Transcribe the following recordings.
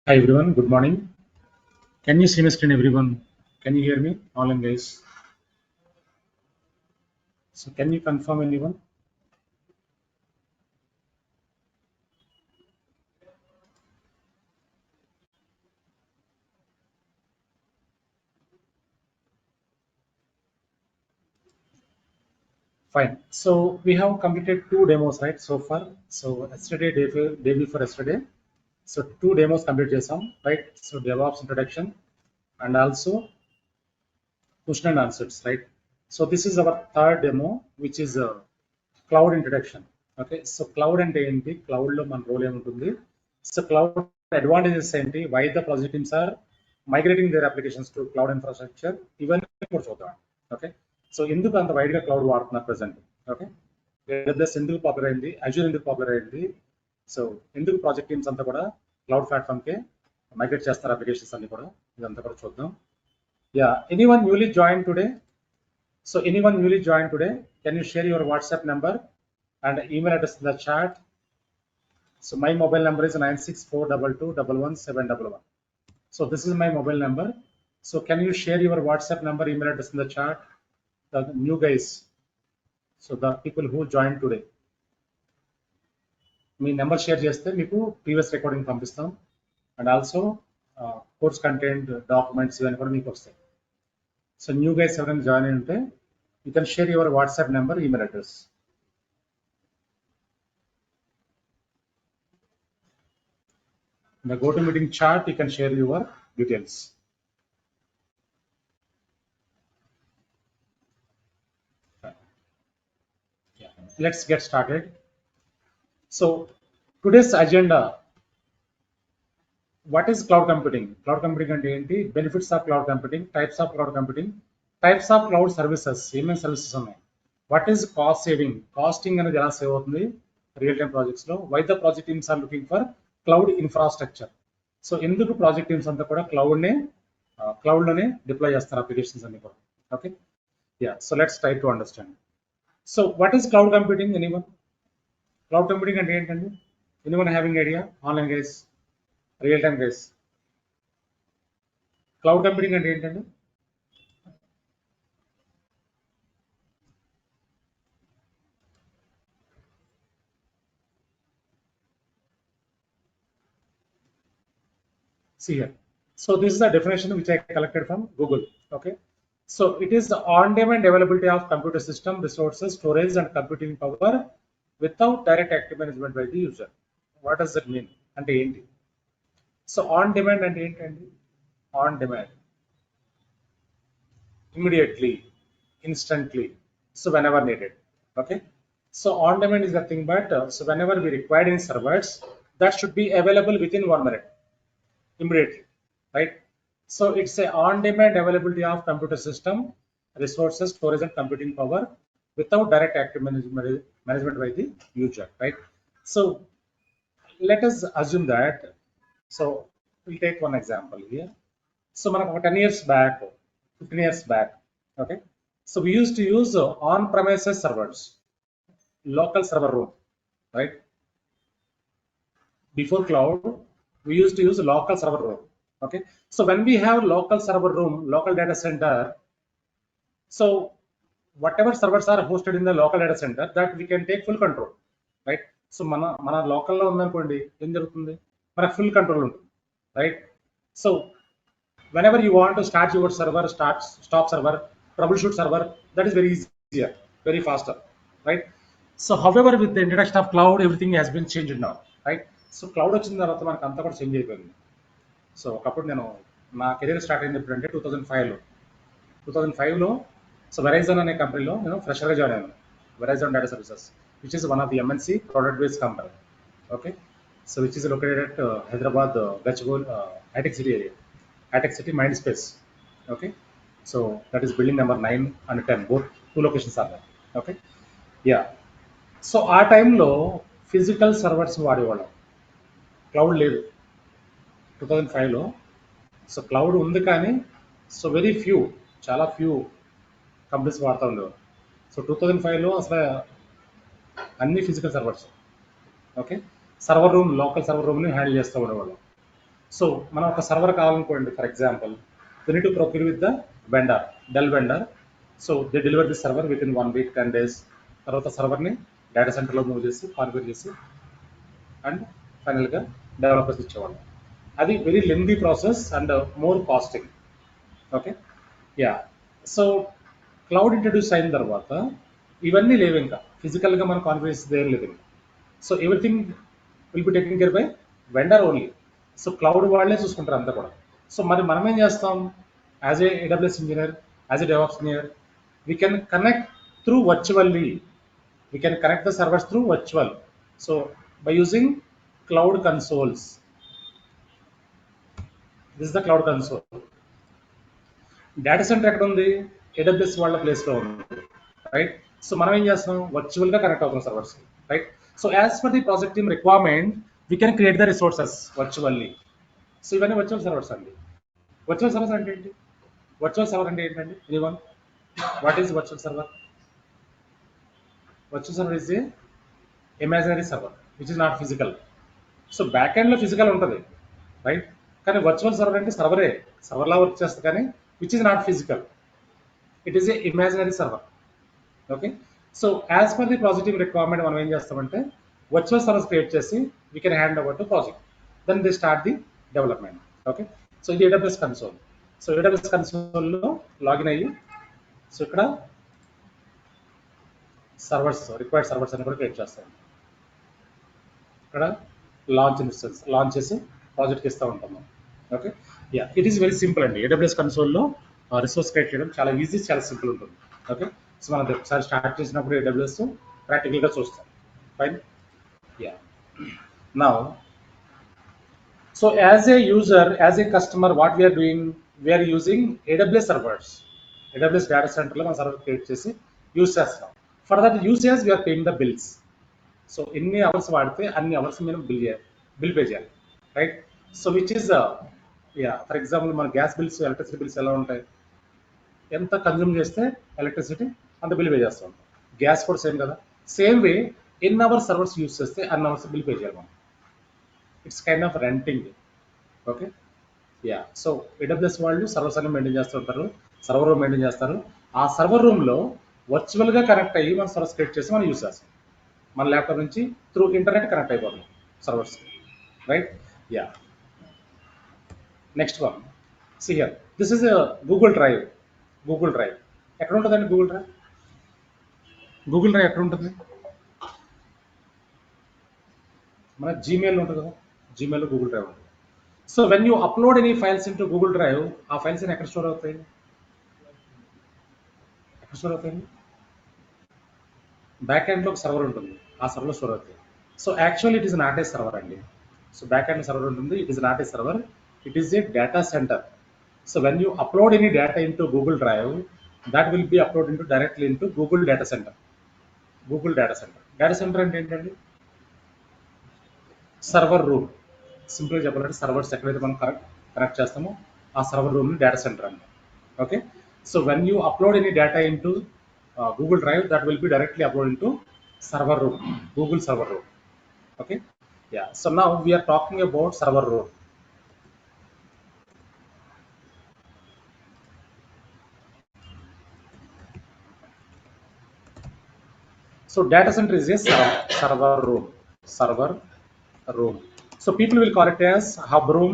Hi everyone, good morning. Can you see my screen, everyone? Can you hear me? Online guys. So can you confirm anyone? Fine. So we have completed two demos, right? So far. So yesterday, day before yesterday. So two demos completed some, right? So DevOps introduction and also question and answers, right? So this is our third demo, which is a cloud introduction. Okay. So cloud and ఏంటి cloud లో మన role ఏముంటుంది so cloud advantages ఏంటి why the project teams are migrating their applications to cloud infrastructure ఇవన్నీ కూడా చూద్దాం okay so ఎందుకు అంత వైడ్ గా క్లౌడ్ వాడుతున్నారు ప్రెసెంట్ ఓకే AWS ఎందుకు పాపులర్ అయింది అజూర్ ఎందుకు పాపులర్ అయింది సో ఎందుకు ప్రాజెక్ట్ టీమ్స్ అంతా కూడా క్లౌడ్ ప్లాట్ఫామ్ కి మైగ్రేట్ చేస్తారు అప్లికేషన్స్ అన్ని కూడా ఇదంతా కూడా చూద్దాం yeah anyone newly join today so anyone newly joined today, can you share your WhatsApp number and email address in the chat? So my mobile number is 96422111711. So this is my mobile number. So can you share your WhatsApp number, email address in the chat? The new guys, so the people who joined today. Me number share చేస్తే మీకు previous recording పంపిస్తాం and also course content documents ఇవన్నీ కూడా మీకు వస్తాయి so new guys ఎవరైనా join అయి ఉంటే you can share your WhatsApp number email address in the GoToMeeting chat you can share your details. Yeah. Let's get started. So today's agenda, what is cloud computing? Cloud computing and ఏంటి benefits of cloud computing, types of cloud computing, types of cloud services, ఏమేమి services ఉన్నాయి, what is cost saving, costing అనేది ఎలా save అవుతుంది real time projects లో, why the project teams are looking for cloud infrastructure. So ఎందుకు project teams అంతా కూడా cloud లోనే డిప్లాయ్ చేస్తారు అప్లికేషన్స్ అన్ని కూడా okay yeah so let's try to understand. So what is cloud computing anyone? Cloud computing అంటే ఏంటండి? Anyone having idea? Online guys, real time guys, cloud computing అంటే ఏంటండి? See here. So this is the definition which I collected from Google. Okay. So it is the on-demand availability of computer system resources, storage, and computing power without direct active management by the user. What does that mean? అంటే ఏంటి? So on demand అంటే ఏంటండి? On demand, immediately, instantly, so whenever needed. Okay. So on demand is nothing but so whenever we require in servers, that should be available within 1 minute, immediately, right? So it's a on-demand availability of computer system resources, storage, and computing power without direct active management by the user, right? So let us assume that. So we'll take one example here. So మనకు ఒక 10 years back, 15 years back, okay? So we used to use on-premises servers, local server room, right? Before cloud, we used to use local server room. Okay. So when we have local server room, local data center, so whatever servers are hosted in the local data center, that we can take full control, right? So మన లోకల్లో ఉందనుకోండి ఏం జరుగుతుంది, మనకు full control ఉంటుంది, right? So whenever you want to start your server, stop server, troubleshoot server, that is very easier, very faster, right? So however, with the introduction of cloud, everything has been changed now, right? So cloud వచ్చిన తర్వాత మనకు అంతా కూడా change అయిపోయింది. So ఒకప్పుడు నేను నా career start అయింది ఎప్పుడంటే 2005లో సో వెరైజన్ అనే కంపెనీలో నేను ఫ్రెషర్గా జాయిన్ అయ్యాను. Verizon data services which is one of the MNC product based company. Okay. So which is located at Hyderabad Gachibowli hitech city area, hitech city mind space. Okay. So that is building number 9 and 10, both two locations are there. Okay. Yeah. So ఆ టైంలో physical servers వాడేవాళ్ళం, cloud లేదు 2005లో. So cloud ఉంది కానీ so very few, చాలా few companies వాడుతూ ఉండేవారు. So 2005లో అసలు అన్ని physical servers. Okay. Server room, local server రూమ్ని హ్యాండిల్ చేస్తూ ఉండేవాళ్ళం. సో మనం ఒక సర్వర్ కావాలనుకోండి, for example we need to procure with the vendor, Dell vendor. So they deliver the server within 1 week 10 days. తర్వాత సర్వర్ని డేటా సెంటర్లో move చేసి కాన్ఫిగర్ చేసి అండ్ ఫైనల్గా డెవలపర్స్ ఇచ్చేవాళ్ళు. అది very lengthy process and more costing. Okay, yeah. So cloud introduce అయిన తర్వాత ఇవన్నీ లేవు, ఇంకా ఫిజికల్గా మనం కాన్ఫిగరేషన్ దేర్ లేదు ఇంకా. So everything will be taking care bye vendor only. So cloud వాళ్ళే చూసుకుంటారు అంతా కూడా. సో మరి మనం ఏం చేస్తాం, as a AWS engineer, as a DevOps engineer, we can connect through virtually. We can connect the servers through virtual. So by using cloud consoles, this is the cloud console. Data center ఎక్కడ ఉంది, AWS వాళ్ళ place లో ఉంది, right. So మనం ఏం చేస్తాం, virtual గా connect అవుతాం servers, right. So as per the project team requirement we can create the resources virtually. So ఇవన్నీ వర్చువల్ సర్వర్స్ అండి. వర్చువల్ సర్వర్స్ అంటే ఏంటి, వర్చువల్ సర్వర్ అంటే ఏంటండి, anyone, what is virtual server? Virtual server is a imaginary server which is not physical. So back ఎండ్లో physical ఉంటుంది, right. కానీ virtual server అంటే సర్వరే, సర్వర్లా వర్క్ చేస్తుంది కానీ which is not physical. It is a imaginary server. Okay. So as per the project requirement మనం ఏం చేస్తామంటే virtual servers create చేసి we can hand over to project, then they start the development. Okay. So ఇది AWS console. So AWS కన్సోల్లో login అయ్యి, so ఇక్కడ servers, required servers అని కూడా క్రియేట్ చేస్తాం. ఇక్కడ లాంచ్ ఇన్స్టెన్స్ లాంచ్ చేసి ప్రాజెక్ట్కి ఇస్తూ ఉంటాము. Okay, yeah, it is very simple అండి. AWS కన్సోల్లో రిసోర్స్ క్రియేట్ చేయడం చాలా ఈజీ, చాలా సింపుల్ ఉంటుంది. ఓకే. సో మనం ఒకసారి స్టార్ట్ చేసినప్పుడు AWS ప్రాక్టికల్గా చూస్తాం. Fine, yeah. Now so as a user, as a customer, what we are doing, we are using AWS servers. AWS data సెంటర్లో మనం సర్వర్ క్రియేట్ చేసి యూజ్ చేస్తాం. For that usage we are paying the bills. So ఎన్ని hours వాడితే అన్ని hours మనం bill pay చేయాలి, right. So which is, yeah, for example మన గ్యాస్ బిల్స్, ఎలక్ట్రిసిటీ బిల్స్ ఎలా ఉంటాయి, ఎంత కన్జ్యూమ్ చేస్తే ఎలక్ట్రిసిటీ అంత బిల్ పే చేస్తూ ఉంటాం. గ్యాస్ కూడా సేమ్ కదా. సేమ్ వే ఎన్ని అవర్స్ సర్వర్స్ యూజ్ చేస్తే అన్ని అవర్స్ బిల్ పే చేయాలి మనం. It's kind of renting. Okay, yeah. So AWS వాళ్ళు సర్వర్స్ అన్ని మెయింటైన్ చేస్తూ ఉంటారు, సర్వర్ రూమ్ మెయింటైన్ చేస్తారు. ఆ సర్వర్ రూమ్లో వర్చువల్గా కనెక్ట్ అయ్యి మనం సర్వర్స్ క్రియేట్ చేసి మనం యూజ్ చేస్తాం. మన ల్యాప్టాప్ నుంచి త్రూ ఇంటర్నెట్ కనెక్ట్ అయిపోతుంది servers, right. Yeah, next one, see here, this is Google drive. Google drive ఎక్కడ ఉంటుందండి? గూగుల్ డ్రైవ్, గూగుల్ డ్రైవ్ ఎక్కడ ఉంటుంది? మన జీమెయిల్ ఉంటుంది కదా, జీమెయిల్లో గూగుల్ డ్రైవ్ ఉంటుంది. So when you upload any files in to Google drive, ఆ ఫైల్స్ ఎక్కడ స్టోర్ అవుతాయి? ఎక్కడ స్టోర్ అవుతాయండి? బ్యాక్ ఎండ్లో ఒక సర్వర్ ఉంటుంది, ఆ సర్వర్లో స్టోర్ అవుతాయి. So actually it is not a server అండి. సో బ్యాక్ ఎండ్ సర్వర్ ఉంటుంది, it is not a server, it is a data centre. So when you upload any data into Google drive, that will be uploaded into directly into Google data center. Google data center. Data center అంటే ఏంటండి? Server room. సింపుల్గా చెప్పాలంటే servers ఎక్కడైతే మనం connect చేస్తామో ఆ server రూమ్ని data centre అండి. Okay. So when you upload any data into Google Drive, that will be directly uploaded into server room, Google server room. Okay, yeah. So now we are talking about server room. So data center is a server room. Server room. So people will call it as hub room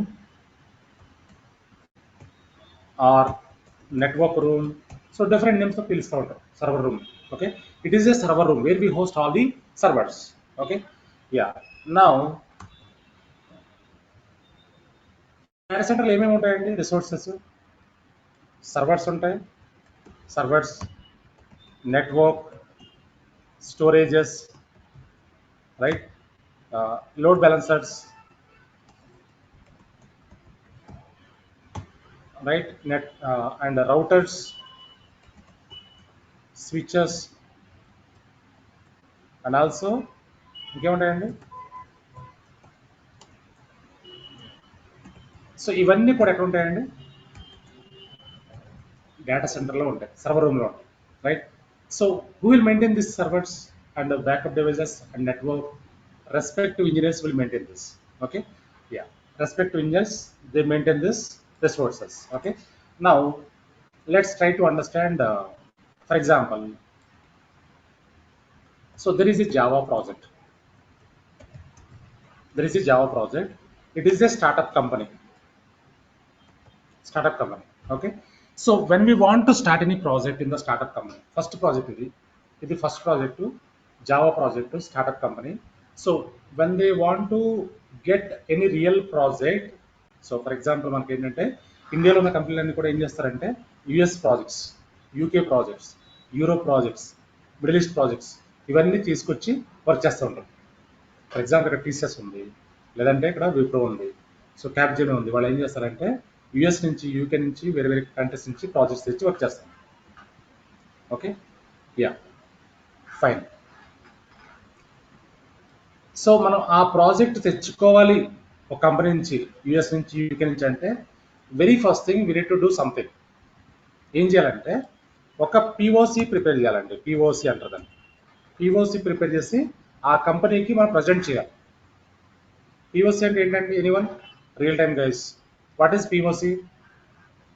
or network room. So different names of పిలుస్తూ ఉంటారు server room. Okay, it is a server room where we host all the servers. Okay, yeah. Now data సెంటర్లో ఏమేమి ఉంటాయండి? Resources, servers ఉంటాయి, servers, network, storages, right, load balancers, right, net and routers, switches, and also ఇంకేముంటాయండి? So ఇవన్నీ కూడా ఎక్కడ ఉంటాయండి? Data సెంటర్లో ఉంటాయి, సర్వర్ రూమ్లో ఉంటాయి, right. So who will maintain this servers and backup devices and network? Respective engineers will maintain this. Okay, yeah. respective engineers, they maintain this resources. Okay. Now let's try to understand. For example, so there is a Java project. There is a Java project. It is a startup company. Startup company. Okay. So when we want to start any project in the startup company, first project ఇది first project Java project startup company. So when they want to get any real project, so for example మనకి ఏంటంటే ఇండియాలో ఉన్న కంపెనీలన్నీ కూడా ఏం చేస్తారంటే US projects, UK projects, Europe projects, middle east projects ఇవన్నీ తీసుకొచ్చి వర్క్ చేస్తూ ఉంటారు. ఫర్ ఎగ్జాంపుల్ ఇక్కడ టీసీఎస్ ఉంది, లేదంటే ఇక్కడ విప్రో ఉంది, సో క్యాప్జెన్ ఉంది. వాళ్ళు ఏం చేస్తారంటే యుఎస్ నుంచి, యూకే నుంచి, వేరే వేరే కంట్రీస్ నుంచి ప్రాజెక్ట్స్ తెచ్చి వర్క్ చేస్తాం. Okay, yeah, fine. సో మనం ఆ ప్రాజెక్ట్ తెచ్చుకోవాలి ఒక కంపెనీ నుంచి, యుఎస్ నుంచి, యూకే నుంచి అంటే very first thing we need to do something. ఏం చేయాలంటే ఒక పిఓసి ప్రిపేర్ చేయాలండి. పిఓసి అంటారు దాన్ని. పిఓసి ప్రిపేర్ చేసి ఆ కంపెనీకి మనం ప్రజెంట్ చేయాలి. పిఓసి అంటే ఏంటంటే anyone real time guys, what is POC?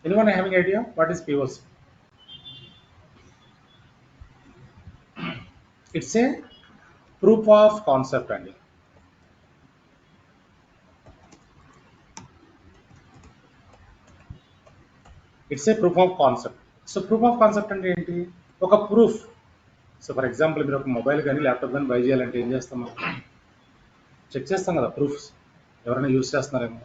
Anyone having idea what is POC? It's a proof of concept అండి. It's a proof of concept. So proof of concept అంటే ఏంటి? ఒక ప్రూఫ్. సో ఫర్ ఎగ్జాంపుల్ మీరు ఒక mobile కానీ laptop కానీ by చేయాలంటే ఏం చేస్తాం? చెక్ చేస్తాం కదా ప్రూఫ్స్. ఎవరైనా యూస్ చేస్తున్నారేమో,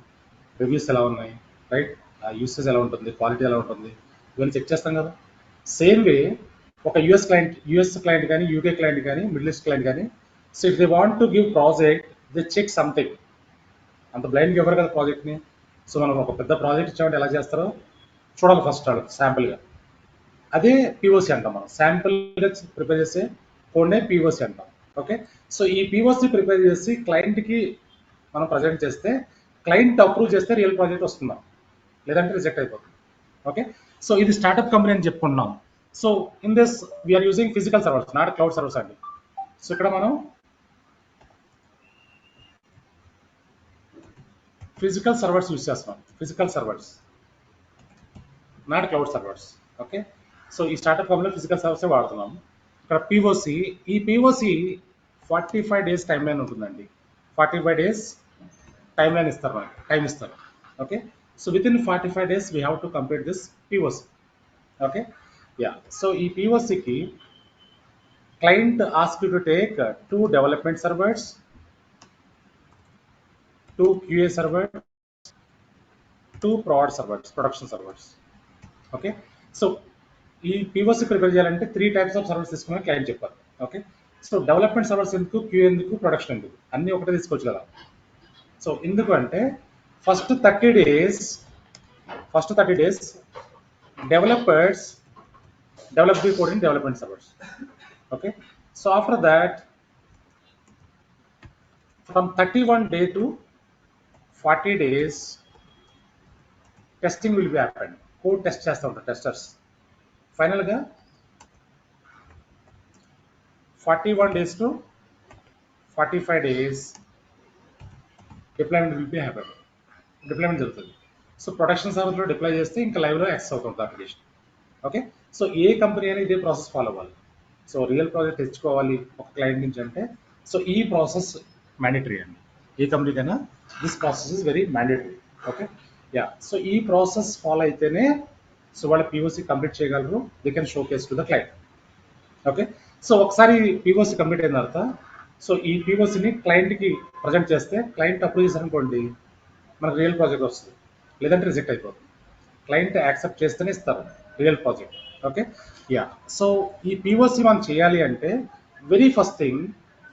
రివ్యూస్ ఎలా ఉన్నాయి, రైట్, ఆ యూసేజ్ ఎలా ఉంటుంది, క్వాలిటీ ఎలా ఉంటుంది, ఇవన్నీ చెక్ చేస్తాం కదా. సేమ్ వే ఒక యుఎస్ క్లయింట్ కానీ, యూకే క్లయింట్ కానీ, మిడిల్ ఈస్ట్ క్లయింట్ కానీ, so if they want to give project, they check something. అంత బ్లైండ్గా ఎవరు కదా ప్రాజెక్ట్ని. సో మనం ఒక పెద్ద ప్రాజెక్ట్ ఇచ్చామంటే ఎలా చేస్తారో చూడాలి ఫస్ట్ వాళ్ళు శాంపుల్గా. అదే పిఓసి అంటాం. మనం శాంపుల్గా ప్రిపేర్ చేసే కోడ్నే పిఓసి అంటాం. ఓకే, సో ఈ పిఓసి ప్రిపేర్ చేసి క్లయింట్కి మనం ప్రజెంట్ చేస్తే, క్లయింట్ అప్రూవ్ చేస్తే రియల్ ప్రాజెక్ట్ వస్తున్నాం, లేదంటే రిజెక్ట్ అయిపోతుంది. ఓకే, సో ఇది స్టార్ట్అప్ కంపెనీ అని చెప్పుకుంటున్నాం. So in this we are using physical servers, not cloud servers అండి. సో ఇక్కడ మనం ఫిజికల్ సర్వర్స్ యూజ్ చేస్తున్నాం. Physical servers, not cloud servers. Okay, so ఈ స్టార్ట్అప్ కంపెనీలో ఫిజికల్ సర్వర్సే వాడుతున్నాం. ఇక్కడ పిఓసి, ఈ పిఓసి 45 days టైం లైన్ ఉంటుందండి. 45 days టైం లైన్ ఇస్తారు, మనకి టైం ఇస్తారు. Okay, so within 45 days we have to complete this POC. Okay, yeah. So ఈ పిఓసికి client ask you to take 2 development servers, 2 QA servers, 2 production servers. Okay, so ఈ POC prepare చేయాలంటే 3 types of servers తీసుకుని client చెప్పారు. Okay, so development servers ఎందుకు, Q ఎందుకు, production ఎందుకు, అన్నీ ఒకటే తీసుకోవచ్చు కదా. సో ఎందుకు అంటే first 30 days developers develop the code in development servers. Okay, so after that from 31 day to 40 days testing will be happen. Code test చేస్తూ ఉంటారు టెస్టర్స్. ఫైనల్గా 41 days to 45 days deployment will be happen. Deployment జరుగుతుంది. So production సర్వర్లో deploy చేస్తే ఇంకా లైవ్లో access అవుతుంది application. Okay, so ఏ company అయినా ఇదే ప్రాసెస్ ఫాలో అవ్వాలి. సో రియల్ ప్రాజెక్ట్ తెచ్చుకోవాలి ఒక క్లయింట్ నుంచి అంటే, సో ఈ ప్రాసెస్ మ్యాండేటరీ అండి. ఏ కంపెనీకైనా this process is very mandatory. Okay, yeah. So ఈ ప్రాసెస్ ఫాలో అయితేనే సో వాళ్ళ పిఓసి కంప్లీట్ చేయగలరు. They can showcase to the client. Okay, so ఒకసారి పిఓసి కంప్లీట్ అయిన తర్వాత సో ఈ పిఓసిని క్లయింట్కి ప్రజెంట్ చేస్తే, క్లయింట్ అప్రూవ్ చేశారనుకోండి మనకు రియల్ ప్రాజెక్ట్ వస్తుంది, లేదంటే రిజెక్ట్ అయిపోతుంది. క్లయింట్ యాక్సెప్ట్ చేస్తేనే ఇస్తారు real project. Okay, yeah. So ఈ పిఓసి మనం చేయాలి అంటే very first thing,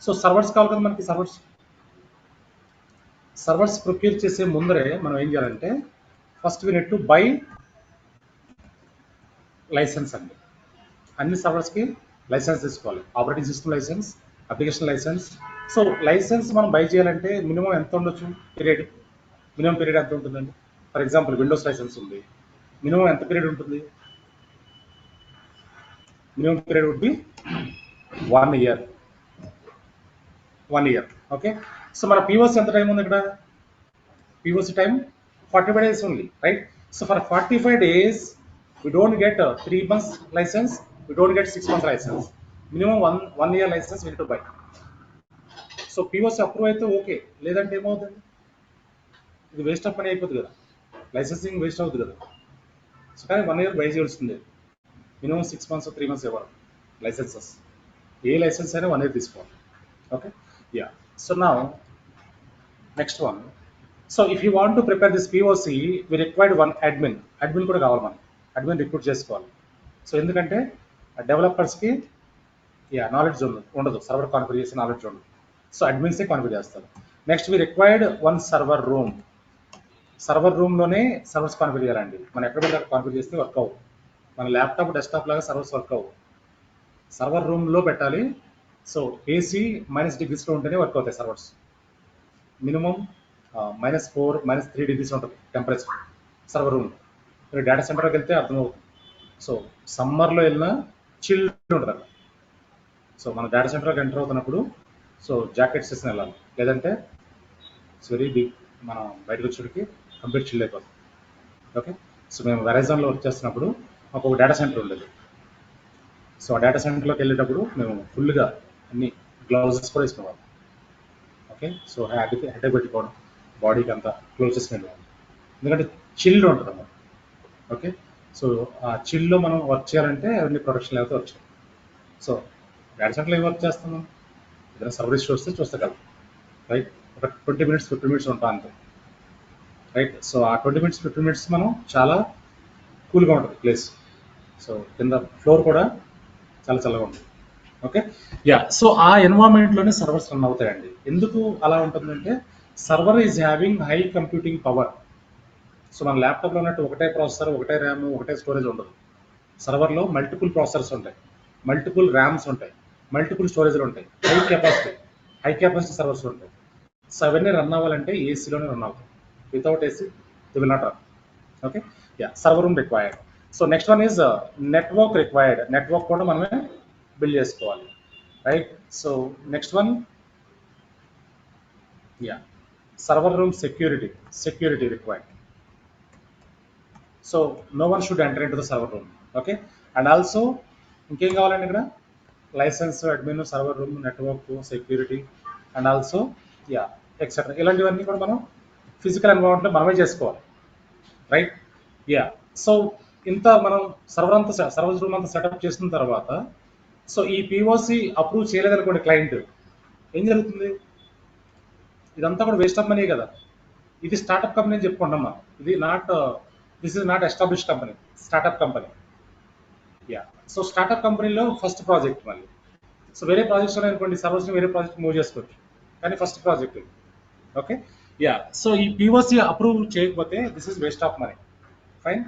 so servers కావాలి కదా మనకి. సర్వర్స్ ప్రొక్యూర్ చేసే ముందరే మనం ఏం చేయాలంటే first we need to buy licence అండి. అన్ని సర్వర్స్కి లైసెన్స్ తీసుకోవాలి. Operating system licence, application licence. So licence మనం బై చేయాలంటే మినిమం ఎంత ఉండొచ్చు పీరియడ్? మినిమం పీరియడ్ ఎంత ఉంటుందండి? ఫర్ ఎగ్జాంపుల్ విండోస్ లైసెన్స్ ఉంది, మినిమం ఎంత పీరియడ్ ఉంటుంది? Minimum period would be 1 year. 1 year. Okay, so మన పిఓసి ఎంత టైం ఉంది ఇక్కడ? POC time 45 days only, right? So for 45 days, we don't get a 3 months license, we don't get 6 months license. Minimum one year license we need to buy. So POC approve అయితే okay, లేదంటే ఏమవుతుంది, ఇది waste of money అయిపోతుంది కదా, licensing waste అవుతుంది కదా. So కానీ 1 year buy చేయాల్సిందే, మినిమం 6 months 3 months ఇవ్వాలి లైసెన్సెస్. ఏ లైసెన్స్ అయినా 1 year తీసుకోవాలి. Okay, yeah. సో నా next one. So if you want to prepare this POC, we required one admin. Admin కూడా కావాలి మనం, అడ్మిన్ రిక్రూట్ చేసుకోవాలి. సో ఎందుకంటే డెవలపర్స్కి నాలెడ్జ్ ఉండదు, సర్వర్ కాన్ఫిగర్ చేసే నాలెడ్జ్ ఉండదు. సో అడ్మిన్సే కాన్ఫిగర్ చేస్తారు. Next we required one server room. Server రూమ్లోనే సర్వర్స్ కాన్ఫిగర్ చేయాలండి. మనం ఎక్కడ పెడితే కాన్ఫిగర్ చేస్తే వర్క్ అవ్వు. మన ల్యాప్టాప్ డెస్క్టాప్ లాగా సర్వర్స్ వర్క్ అవ్వు, సర్వర్ రూమ్లో పెట్టాలి. సో AC -degreesలో ఉంటేనే వర్క్ అవుతాయి సర్వర్స్. మినిమం -4 -3 degrees ఉంటుంది టెంపరేచర్ సర్వర్ రూమ్. మీరు డేటా సెంటర్కి వెళ్తే అర్థమవుతుంది. సో సమ్మర్లో వెళ్ళినా చిల్డ్ ఉంటుంది అక్కడ. సో మన డేటా సెంటర్కి ఎంటర్ అవుతున్నప్పుడు సో జాకెట్స్ వేసుకుని వెళ్ళాలి, లేదంటే ఇట్స్ వెరీ బిగ్, మనం బయటకు వచ్చేటికి కంప్లీట్ చిల్డ్ అయిపోతుంది. ఓకే, సో మేము వెరైజాన్లో వర్క్ చేస్తున్నప్పుడు మాకు ఒక డేటా సెంటర్ ఉండేది. సో ఆ డేటా సెంటర్లోకి వెళ్ళేటప్పుడు మేము ఫుల్గా అన్ని గ్లౌజెస్ కూడా వేసుకునేవాళ్ళం. ఓకే, సో హెడ్ పెట్టుకోవడం, బాడీకి అంతా క్లోజ్ చేసుకుని, ఎందుకంటే చిల్డ్ ఉంటుంది అన్నమాట. ఓకే, సో ఆ చిల్లో మనం వర్క్ చేయాలంటే అవన్నీ ప్రొటెక్షన్ లేకపోతే వర్క్ చేయాలి. సో డేటా సెంటర్లో ఏం వర్క్ చేస్తాము, ఏదైనా సర్వీస్ చూస్తే కదా, రైట్. ఒక 20 minutes 15 minutes ఉంటాం అంతే, రైట్. సో ఆ 20 minutes 15 minutes మనం చాలా కూల్గా ఉంటుంది ప్లేస్. సో కింద ఫ్లోర్ కూడా చాలా చల్లగా ఉంటుంది. Okay, yeah. సో ఆ ఎన్వైరన్మెంట్లోనే సర్వర్స్ రన్ అవుతాయండి. ఎందుకు అలా ఉంటుందంటే server is having high computing power. So మన ల్యాప్టాప్లో ఉన్నట్టు ఒకటే ప్రాసెసర్, ఒకటే ర్యామ్, ఒకటే స్టోరేజ్ ఉండదు. సర్వర్లో మల్టిపుల్ ప్రాసెసర్స్ ఉంటాయి, మల్టిపుల్ ర్యామ్స్ ఉంటాయి, మల్టిపుల్ స్టోరేజ్లు ఉంటాయి, హై కెపాసిటీ సర్వర్స్ ఉంటాయి. సో అవన్నీ రన్ అవ్వాలంటే ఏసీలోనే రన్ అవుతాయి. Without AC the will not run. Okay, yeah. Server room required. So next one is network required. Network కూడా మనమే బిల్డ్ చేసుకోవాలి, right. So next one, yeah, server room security required. So no one should enter in to the server room. Okay, and also ఇంకేం కావాలండి ఇక్కడ, licence, admin, server room, network, security, and also yeah etcetera. ఇలాంటివన్నీ కూడా మనం physical ఎన్వైరన్మెంట్లో మనమే చేసుకోవాలి, right. Yeah. So ఇంత మనం సర్వర్ రూమ్ అంతా సెటప్ చేసిన తర్వాత, సో ఈ POC అప్రూవ్ చేయలేదనుకోండి క్లయింట్, ఏం జరుగుతుంది, ఇదంతా కూడా వేస్ట్ ఆఫ్ మనీ కదా. ఇది స్టార్ట్అప్ కంపెనీ అని చెప్పుకుంటాం మనం, this is not establish company, startup company. Yeah. So startup కంపెనీలో ఫస్ట్ ప్రాజెక్ట్ మళ్ళీ. సో వేరే ప్రాజెక్ట్స్ అనుకోండి, సర్వర్స్ని వేరే ప్రాజెక్ట్ మూవ్ చేసుకోవచ్చు, కానీ first project. Okay, yeah. So ఈ POC అప్రూవ్ చేయకపోతే this is waste of money. Fine.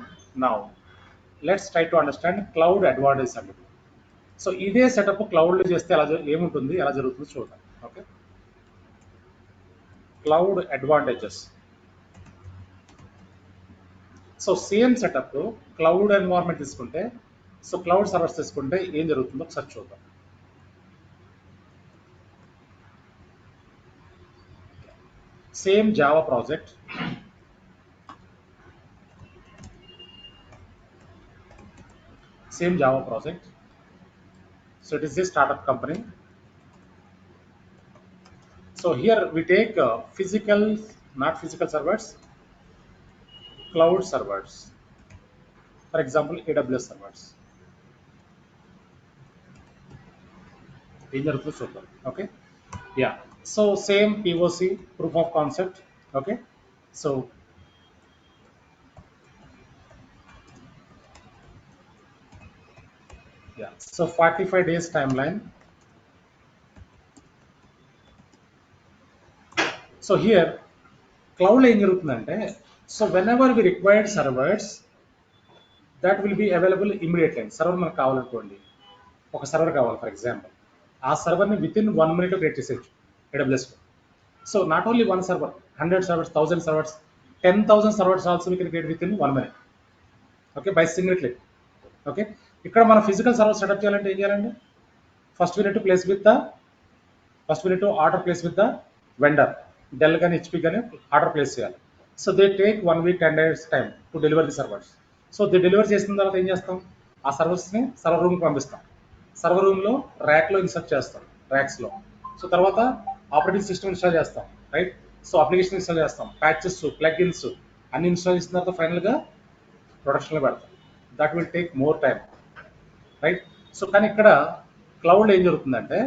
Now let's try to understand cloud advantage అండి. సో ఇదే సెటప్ క్లౌడ్లో చేస్తే ఏముంటుంది, ఎలా జరుగుతుందో చూద్దాం. Okay, cloud advantages. So same setup cloud environment తీసుకుంటే, సో క్లౌడ్ సర్వర్స్ తీసుకుంటే ఏం జరుగుతుందో ఒకసారి చూద్దాం. Same Java project, so it is a startup company. So here we take not physical servers, cloud servers, for example AWS servers. Okay, yeah. So same POC, proof of concept. Okay, so yeah, so 45 days timeline. So here cloud లో ఏం జరుగుతుందంటే, so whenever we required servers, that will be available immediately. Server మనకు కావాలనుకోండి, ఒక server కావాలి for example, ఆ సర్వర్ని within 1 minute create చేసేయచ్చు AWSలో. So not only one server, 100 servers, 1000 servers, 10,000 servers also we can create within 1 minute. Okay, by single click. Okay, ఇక్కడ మనం physical server setup చేయాలంటే ఏం చేయాలండి, first we need to order place with the vendor. Dell కానీ HP కానీ order place చేయాలి. So they take 1 week 10 days time to deliver the servers. So they deliver చేసిన తర్వాత ఏం చేస్తాం, ఆ సర్వర్స్ని సర్వర్ రూమ్కి పంపిస్తాం. సర్వర్ రూమ్లో ర్యాక్లో ఇన్సర్ట్ చేస్తాం, ర్యాక్స్లో. సో తర్వాత ఆపరేటింగ్ సిస్టమ్ ఇన్స్టాల్ చేస్తాం, రైట్. సో అప్లికేషన్ ఇన్స్టాల్ చేస్తాం, ప్యాచెస్, ప్లగ్ఇన్స్ అన్ని ఇన్స్టాల్ చేసిన తర్వాత ఫైనల్గా ప్రొడక్షన్లో పెడతాం. That will take more time, right. So కానీ ఇక్కడ క్లౌడ్ ఏం జరుగుతుందంటే,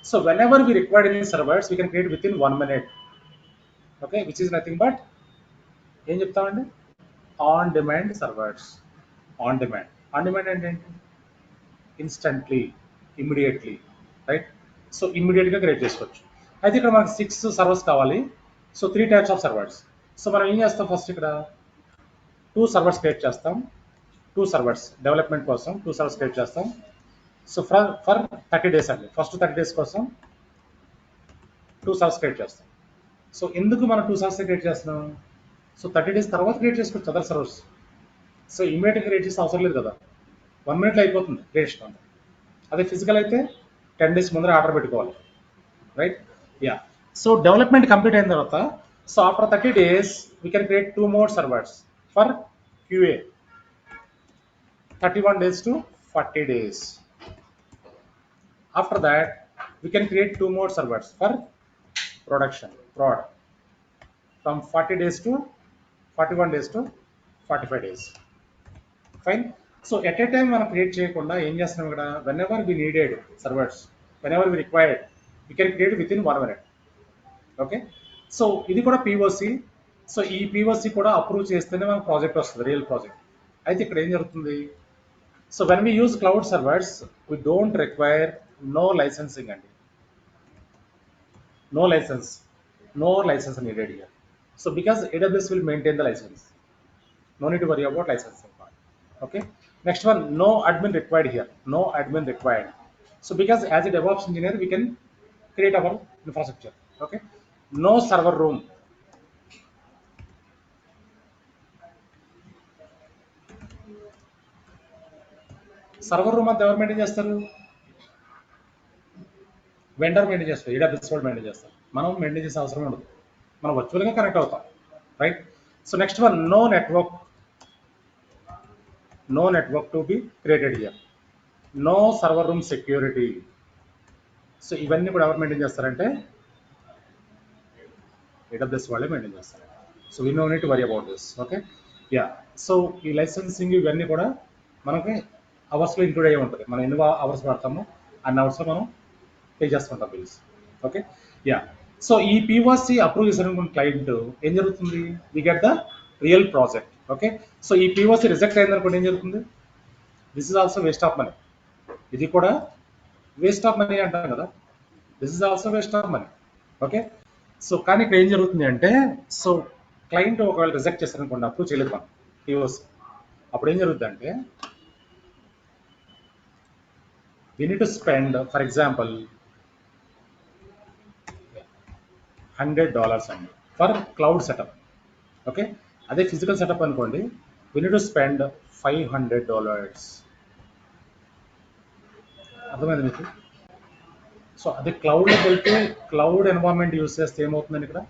so whenever we required in servers we can create within 1 minute, okay, which is nothing but ఏం చెప్తామండి, on demand servers. On demand, on demand అంటే ఏంటి, instantly, immediately, right. So ఇమ్మీడియట్గా create చేసుకోవచ్చు. అయితే ఇక్కడ మనకు 6 సర్వర్స్ కావాలి. So 3 types of servers. So మనం ఏం చేస్తాం, ఫస్ట్ ఇక్కడ 2 సర్వర్స్ క్రియేట్ చేస్తాం. 2 సర్వర్స్ డెవలప్మెంట్ కోసం 2 సర్వర్స్ క్రియేట్ చేస్తాం. సో ఫర్ 30 days అండి, ఫస్ట్ 30 days కోసం 2 సర్వర్స్ క్రియేట్ చేస్తాం. సో ఎందుకు మనం 2 సర్వర్స్ క్రియేట్ చేస్తున్నాం, సో 30 days తర్వాత క్రియేట్ చేసుకోవచ్చు అదర్ సర్వర్స్. సో ఇమీడియట్గా క్రియేట్ చేసిన అవసరం లేదు కదా, 1 minute అయిపోతుంది క్రియేషన్ అంతా. అదే ఫిజికల్ అయితే 10 days ముందర ఆర్డర్ పెట్టుకోవాలి, right. Yeah. So development complete అయిన తర్వాత, so after 30 days we can create 2 more servers for QA, 31 days to 40 days. After that we can create 2 more servers for production, prod, from 40 days to 41 days to 45 days. Fine. So at a time మనం create చేయకుండా ఏం చేస్తున్నాం ఇక్కడ, whenever we needed servers, whenever we required we can create within 1 minute, okay. So ఇది కూడా POC. So ఈ POC కూడా approve చేస్తేనే మనకు ప్రాజెక్ట్ వస్తుంది, రియల్ ప్రాజెక్ట్. అయితే ఇక్కడ ఏం జరుగుతుంది, so when we use cloud servers we don't require no licensing అండి, no license needed here. So because AWS will maintain the license, no need to worry about licensing part, okay. Next one, no admin required here, no admin required. So because as a DevOps engineer we can create our infrastructure, okay. No server room, server room అంతా ఎవరు maintain చేస్తారు, vendor maintain చేస్తారు, AWS వాళ్ళు maintain చేస్తారు. మనం maintain చేసే అవసరం ఉండదు, మనం వర్చువల్గా కనెక్ట్ అవుతాం, right. So next one, no network to be created here, no server room security. So ఇవన్నీ కూడా ఎవరు మెయింటైన్ చేస్తారంటే AWS వాళ్ళే మెయింటైన్ చేస్తారు. So we no need to worry about this, okay. Yeah. So ఈ లైసెన్సింగ్ ఇవన్నీ కూడా మనకి అవర్స్లో ఇంక్లూడ్ అయ్యి ఉంటుంది. మనం ఎన్ని అవర్స్ వాడతామో అన్ని అవర్స్లో మనం పే చేస్తుంటాం బిల్స్, ఓకే. యా. సో ఈ పిఓసి అప్రూవ్ చేసిన క్లయింట్ ఏం జరుగుతుంది, we get the real project, okay. So ఈ పిఓసి రిజెక్ట్ అయిందనుకోండి ఏం జరుగుతుంది, this is also waste of money. ఇది కూడా వేస్ట్ ఆఫ్ మనీ అంటాం కదా, this is also waste of money, okay. So కానీ ఇక్కడ ఏం జరుగుతుంది అంటే, సో క్లయింట్ ఒకవేళ రిజెక్ట్ చేస్తారనుకోండి, అప్రూవ్ చేయలేదు మనం పిఓసి, అప్పుడు ఏం జరుగుతుంది అంటే, we need to spend, for example, $100 అండి ఫర్ క్లౌడ్ సెటప్, ఓకే. అదే ఫిజికల్ సెటప్ అనుకోండి, we need to spend $500. అర్థమైంది మీకు. సో అదే క్లౌడ్లోకి వెళ్తే క్లౌడ్ ఎన్వైరన్మెంట్ యూస్ చేస్తే ఏమవుతుందండి ఇక్కడ,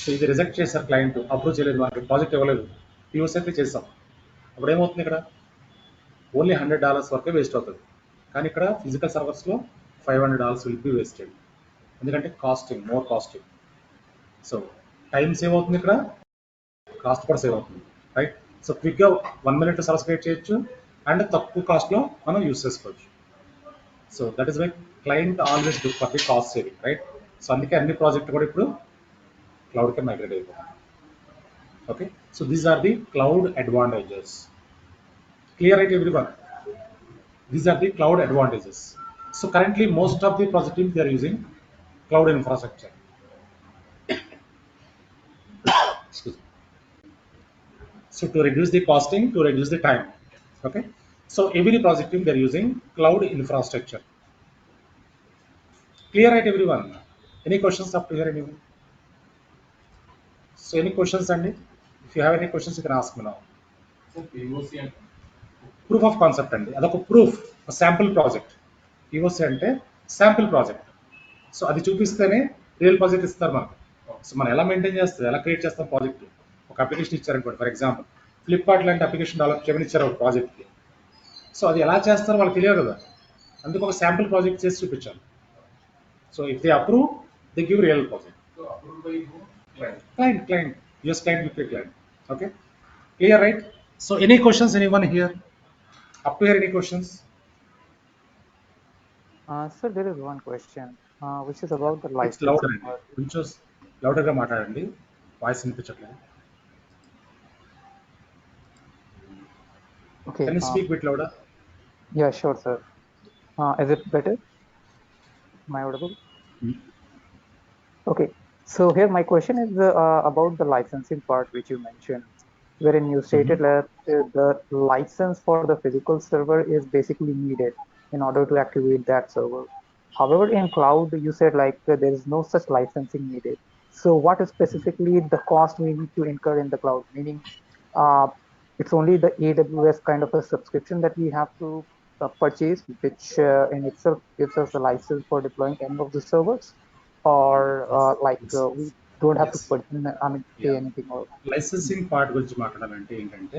సో ఇది రిజెక్ట్ చేశారు క్లయింట్, అప్రూవ్ చేయలేదు, మనకి ప్రాజెక్ట్ ఇవ్వలేదు, పిఓసి అయితే చేస్తాం. అప్పుడు ఏమవుతుంది ఇక్కడ, ఓన్లీ $100 వరకే వేస్ట్ అవుతుంది. కానీ ఇక్కడ ఫిజికల్ సర్వర్స్లో $500 విల్ బి వేస్టెడ్, ఎందుకంటే more costing. So time save అవుతుంది, ఇక్కడ కాస్ట్ కూడా సేవ్ అవుతుంది, రైట్. సో క్విక్గా 1 minute సర్వీస్ క్రియేట్ చేయొచ్చు అండ్ తక్కువ కాస్ట్లో మనం యూస్ చేసుకోవచ్చు. So that is why client always look for the cost saving, right. So అందుకే అన్ని ప్రాజెక్ట్ కూడా ఇప్పుడు క్లౌడ్కే మైగ్రేట్ అయిపోతుంది, okay. So these are the cloud advantages. Clear, right, everyone? These are the cloud advantages. So currently most of the project teams they are using cloud infrastructure. Excuse me. So to reduce the costing, to reduce the time, okay. So every project team they are using cloud infrastructure. Clear, right, everyone? Any questions up to here, anyone? So any questions, Andy? If you have any questions, you can ask me now. So POC and proof of concept అండి, అదొక proof, sample project. POC అంటే sample project. So అది చూపిస్తేనే real project ఇస్తారు మనకు. So మనం ఎలా maintain చేస్తాం, ఎలా క్రియేట్ చేస్తాం ప్రాజెక్ట్? ఒక అప్లికేషన్ ఇచ్చారనుకోండి, ఫర్ ఎగ్జాంపుల్ ఫ్లిప్కార్ట్ లాంటి అప్లికేషన్ డెవలప్ చేయమని ఇచ్చారు ఒక ప్రాజెక్ట్కి. సో అది ఎలా చేస్తారో వాళ్ళకి తెలియదు కదా, అందుకు ఒక శాంపుల్ ప్రాజెక్ట్ చేసి చూపించాలి. So if they approve, they give real project. So approved by who? Client. Client, US client, UK client. Okay, clear, right? So any questions, anyone here? Up to here, any questions? Sir, there is one question, which is about the It's louder licensing అండి, part. కొంచెం లౌడర్గా మాట్లాడండి, voice వినిపించట్లేదు. Okay. Can you speak bit louder? Yeah, sure, sir. Is it better? Am I audible? Okay. So here my question is about the licensing part, which you mentioned, wherein you stated that the license for the physical server is basically needed in order to activate that server. However, in cloud, you said like there is no such licensing needed. So what is specifically the cost we need to incur in the cloud? Meaning, uh, it's only the AWS kind of a subscription that we have to purchase, which in itself gives us the license for deploying any of the servers, or we don't have to Yes. pay Yeah. anything. Or licensing part గురించి మాట్లాడాలంటే ఏంటంటే,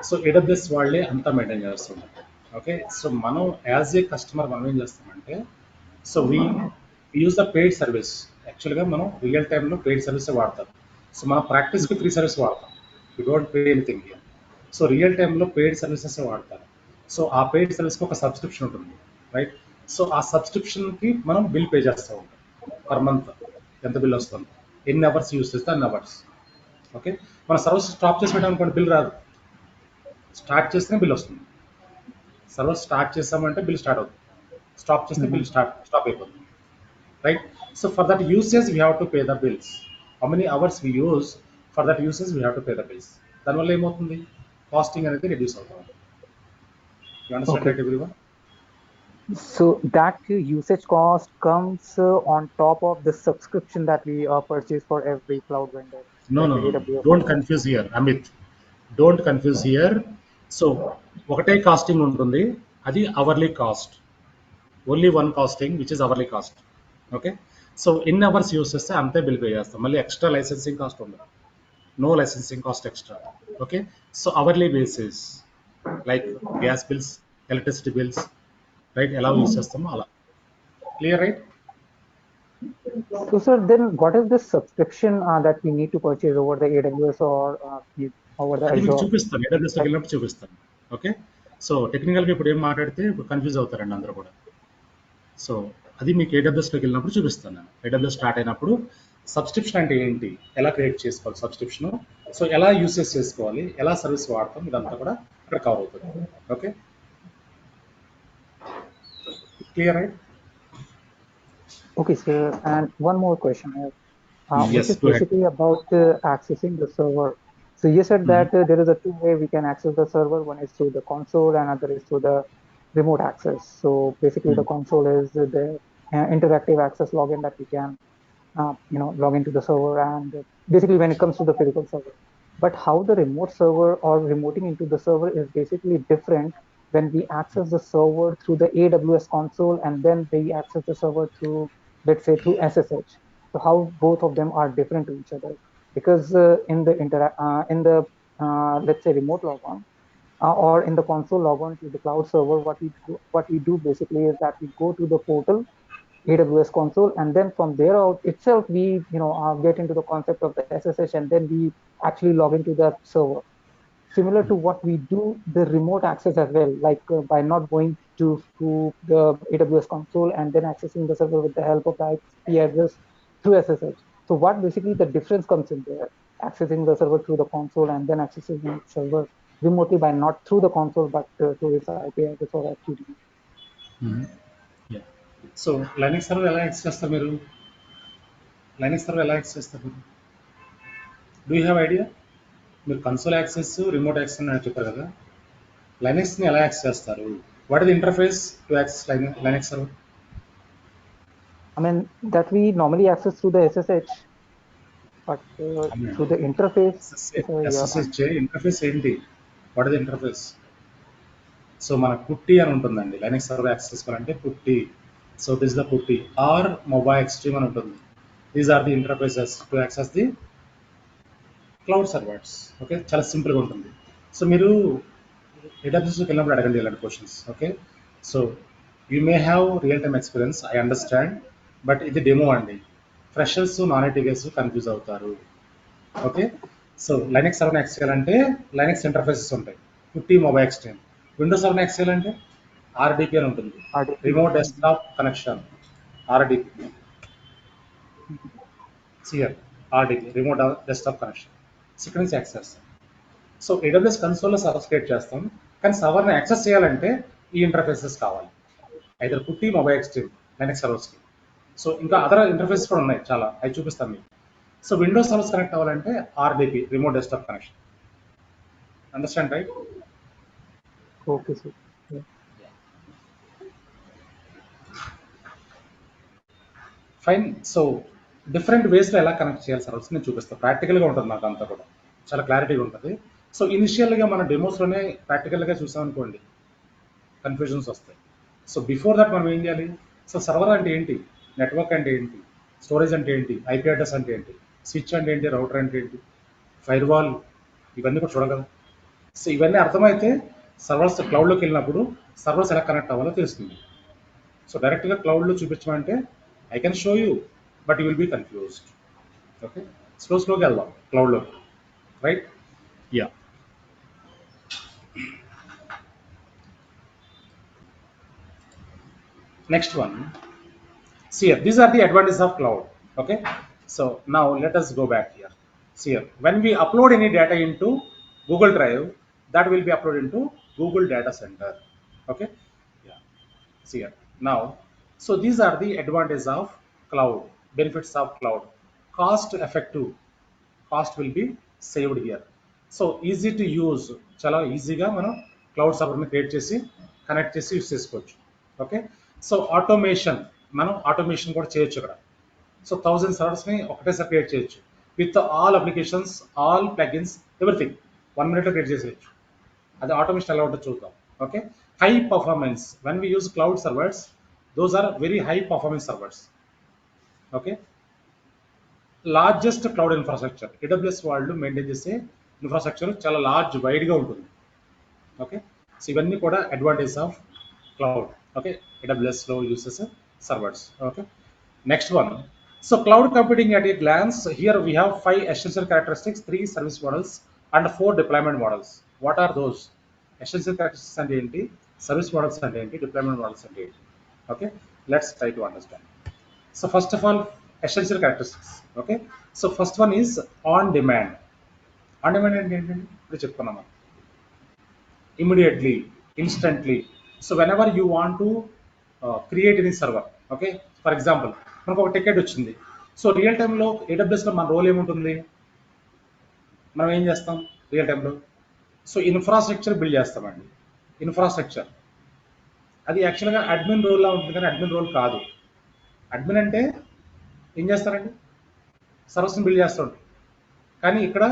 so AWS వాళ్ళే అంతా maintain చేస్తున్నారు. Okay, so మనం as a customer మనం ఏం చేస్తామంటే, so we use the paid service. యాక్చువల్గా మనం రియల్ టైంలో పెయిడ్ సర్వీస్ వాడతాం. సో మన ప్రాక్టీస్కి ఫ్రీ సర్వీస్ వాడతాం, you don't pay anything here. So real టైంలో పెయిడ్ సర్వీసెస్ వాడతారు. సో ఆ పెయిడ్ సర్వీస్కి ఒక సబ్స్క్రిప్షన్ ఉంటుంది, రైట్? సో ఆ సబ్స్క్రిప్షన్కి మనం బిల్ పే చేస్తూ ఉంటాం పర్ మంత్. ఎంత బిల్ వస్తుంది, ఎన్ని అవర్స్ యూస్ చేస్తే అన్ని అవర్స్. ఓకే, మన సర్వీస్ స్టాప్ చేసి పెట్టామనుకోండి, బిల్ రాదు. స్టార్ట్ చేస్తేనే బిల్ వస్తుంది. సర్వర్ స్టార్ట్ చేస్తామంటే బిల్ స్టార్ట్ అవుతుంది, స్టాప్ చేస్తే బిల్ స్టాప్ అయిపోతుంది, right? So for that usage we have to pay the bills. How many hours we use, for that usage we have to pay the bills. దానివల్ల ఏమవుతుంది, casting అనేది reduce అవుతుంది. You understand right everyone? so that usage cost comes on top of the subscription that we purchase for every cloud vendor. No, like no, the no. AWS. Don't confuse here, Amit. Don't confuse here. So ఒకటే costing ఉంటుంది, అది hourly cost. Only one costing which is hourly cost. Okay, so ఎన్ని hours use చేస్తే అంతే bill pay చేస్తాం. మళ్ళీ extra licensing cost ఉండదు, no licensing cost extra. Okay, so hourly basis, like gas bills, electricity bills, right? ఎలా use చేస్తామో అలా. Clear, right? So, sir, then what is the subscription that we need to purchase over the AWS or over the అది మీకు Azure? చూపిస్తాను, ఏడబ్ల్యూఎస్లోకి వెళ్ళినప్పుడు చూపిస్తాను. Okay, so టెక్నికల్గా ఇప్పుడు ఏం మాట్లాడితే ఇప్పుడు కన్ఫ్యూజ్ అవుతారండి అందరూ కూడా. సో అది మీకు ఏడబ్ల్యూఎస్లోకి వెళ్ళినప్పుడు చూపిస్తాను నేను. ఏడబ్ల్యూఎస్ స్టార్ట్ అయినప్పుడు సబ్స్క్రిప్షన్ అంటే ఏంటి, ఎలా క్రియేట్ చేసుకోవాలి సబ్స్క్రిప్షన్, సో ఎలా యూసేజ్ చేసుకోవాలి, ఎలా సర్వీస్ వాడతాం, ఇదంతా కూడా అక్కడ కవర్ అవుతుంది. Okay, clear, right? Okay, sir. And one more question here, Yes, which is go ahead. basically about accessing the server. So you said that there is a two-way we can access the server. One is through the console, and other is through the remote access. So basically, the console is the interactive access login that we can, log into the server, and basically when it comes to the physical server. But how the remote server or remoting into the server is basically different when we access the server through the AWS console, and then we access the server through, let's say, through SSH. So how both of them are different to each other? Because let's say remote logon or in the console logon to the cloud server, what we do basically is that we go to the portal AWS console, and then from there out itself we get into the concept of the SSH, and then we actually log into the server. Similar to what we do the remote access as well, like by not going to the AWS console and then accessing the server with the help of the IP address through SSH. So what basically the difference comes in there, accessing the server through the console and then accessing the server remotely by not through the console but through its IP address or HTTP. So Linux server ఎలా access చేస్తారు మీరు? Linux server ఎలా access చేస్తారు మీరు? Do you have idea? మీరు console access, remote access అని చెప్పారు కదా, లైనక్స్ని ఎలా యాక్సెస్ చేస్తారు? What is the interface to access Linux server? I mean that we normally access through the SSH, but through the interface. SSH interface ఏంటి? What is the interface? So మన PuTTY అని ఉంటుందండి Linux server access చేసుకోవాలంటే PuTTY. So this the PuTTY or MobaXterm అని ఉంటుంది. These are the interfaces to access the cloud servers. Okay, చాలా సింపుల్గా ఉంటుంది. సో మీరు AWSకి వెళ్ళినప్పుడు అడగండి ఇలాంటి questions. Okay, so you may have real time experience, I understand, but ఇది డెమో అండి. ఫ్రెషర్స్ నాన్ ఐటీగర్స్ కన్ఫ్యూజ్ అవుతారు. Okay, so Linux server access చేయాలంటే లైనక్స్ ఇంటర్ఫేసెస్ ఉంటాయి. 50 MobaXterm. Windows server access చేయాలంటే ఆర్డిపి అని ఉంటుంది, RDP. Remote desktop connection. RDP సిఆర్, RDP remote desktop connection. Sequence access. So AWS కన్సోల్లో సర్వర్స్ క్రియేట్ చేస్తాం, కానీ సర్వర్ని యాక్సెస్ చేయాలంటే ఈ ఇంటర్ఫేసెస్ కావాలి. Either PuTTY MobaXterm Linux సర్వర్స్కి. సో ఇంకా అదర్ ఇంటర్ఫేసెస్ కూడా ఉన్నాయి చాలా, అవి చూపిస్తాను మీకు. సో విండోస్ సర్వర్స్ కనెక్ట్ అవ్వాలంటే RDP remote desktop connection. Understand right? Okay, sir. Yeah. Fine. So different వేస్లో ఎలా కనెక్ట్ చేయాలి సర్వర్స్ నేను చూపిస్తాను. ప్రాక్టికల్గా ఉంటుంది నాకు అంతా కూడా, చాలా క్లారిటీగా ఉంటుంది. సో ఇనిషియల్గా మన డెమోస్లోనే ప్రాక్టికల్గా చూసామనుకోండి కన్ఫ్యూజన్స్ వస్తాయి. సో బిఫోర్ దట్ మనం ఏం చేయాలి? సో సర్వర్ అంటే ఏంటి, నెట్వర్క్ అంటే ఏంటి, స్టోరేజ్ అంటే ఏంటి, ఐపీ అడ్రస్ అంటే ఏంటి, స్విచ్ అంటే ఏంటి, రౌటర్ అంటే ఏంటి, ఫైర్వాల్, ఇవన్నీ కూడా చూడగలం. సో ఇవన్నీ అర్థమైతే సర్వర్స్ క్లౌడ్లోకి వెళ్ళినప్పుడు సర్వర్స్ ఎలా కనెక్ట్ అవ్వాలో తెలుస్తుంది. సో డైరెక్ట్గా క్లౌడ్లో చూపించమంటే I can show you, but you will be confused. Okay, స్లోగా వెళ్దాం క్లౌడ్లో. Right? Yeah. Next one. See here, these are the advantages of cloud. Okay, so now let us go back here. See here, when we upload any data into Google Drive, that will be uploaded into Google Data Center. Okay, yeah. See here now, so these are the advantages of cloud, benefits of cloud. Cost effective, cost will be saved here. So easy to use, చాలా ఈజీగా మనం cloud సర్వర్ని create చేసి connect చేసి use చేసుకోవచ్చు. Okay, so automation, మనం automation కూడా చేయొచ్చు ఇక్కడ. సో 1000 సర్వర్స్ని ఒకటేసారి క్రియేట్ చేయొచ్చు with all applications, all plugins, everything 1 minute create చేసేయచ్చు. అది ఆటోమేషన్ ఎలా ఉంటుందో చూద్దాం. Okay, high performance, when we use cloud servers, those are very high performance servers. Okay, largest cloud infrastructure, AWS వాళ్ళు మెయింటైన్ చేసే ఇన్ఫ్రాస్ట్రక్చర్ చాలా large, వైడ్గా ఉంటుంది. ఓకే, సో ఇవన్నీ కూడా అడ్వాంటేజ్ ఆఫ్ క్లౌడ్. ఓకే, ఏడబ్ల్యూఎస్లో యూస్ చేసే servers. Okay, next one. So cloud computing at a glance, here we have 5 essential characteristics, 3 service models and 4 deployment models. What are those? Essential characteristics అంటే ఏంటి, service models అంటే ఏంటి, deployment models అంటే ఏంటి? Okay, let's try to understand. So first of all essential characteristics. Okay, so first one is on demand. On demand అంటే ఏంటంటే ఇప్పుడు చెప్పుకున్నాం మనం, immediately, instantly. So whenever you want to create any server, okay, for example మనకు ఒక ticket వచ్చింది. So real టైంలో ఏడబ్ల్యూఎస్లో మన రోల్ ఏముంటుంది, మనం ఏం చేస్తాం రియల్ టైంలో? సో ఇన్ఫ్రాస్ట్రక్చర్ బిల్డ్ చేస్తామండి. ఇన్ఫ్రాస్ట్రక్చర్ అది యాక్చువల్గా అడ్మిన్ రోల్లా ఉంటుంది, కానీ అడ్మిన్ రోల్ కాదు. అడ్మిన్ అంటే ఏం చేస్తారండి, సర్వీస్ని బిల్డ్ చేస్తూ ఉంటారు. కానీ ఇక్కడ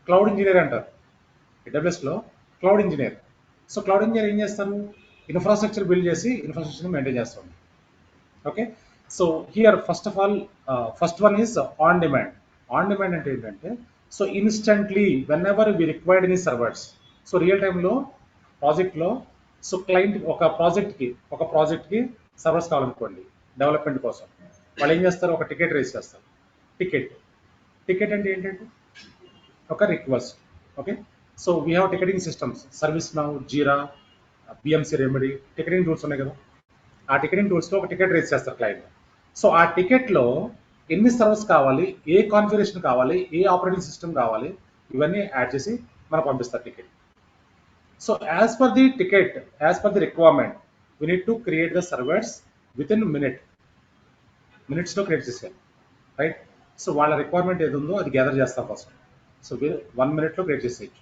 క్లౌడ్ ఇంజనీర్ అంటారు ఏడబ్ల్యూఎస్లో, cloud engineer. So cloud engineer ఏం చేస్తారు, ఇన్ఫ్రాస్ట్రక్చర్ బిల్డ్ చేసి ఇన్ఫ్రాస్ట్రక్చర్ని మెయింటైన్ చేస్తుంది. Okay, so here first of all first one is on demand. On demand అంటే ఏంటంటే, so instantly whenever we required in servers. So real టైంలో ప్రాజెక్ట్లో, so client ఒక ప్రాజెక్ట్కి సర్వర్స్ కావాలనుకోండి డెవలప్మెంట్ కోసం, వాళ్ళు ఏం చేస్తారు, ఒక టికెట్ రేస్ చేస్తారు. టికెట్ అంటే ఏంటంటే ఒక request. Okay, so we have ticketing systems, service now, jeera, BMC remedy, ticketing tools ఉన్నాయి కదా. ఆ టికెటింగ్ టూల్స్లో ఒక టికెట్ రేస్ చేస్తారు క్లయింట్. సో ఆ టికెట్లో ఎన్ని సర్వర్స్ కావాలి, ఏ కాన్ఫిగరేషన్ కావాలి, ఏ ఆపరేటింగ్ సిస్టమ్ కావాలి, ఇవన్నీ యాడ్ చేసి మనకు పంపిస్తారు ticket. So as per the ticket, as per the requirement, we need to create the servers within మినిట్స్లో క్రియేట్ చేసేయాలి. రైట్? సో వాళ్ళ రిక్వైర్మెంట్ ఏది ఉందో అది గ్యాదర్ చేస్తాం ఫస్ట్. సో 1 minute క్రియేట్ చేసేయచ్చు.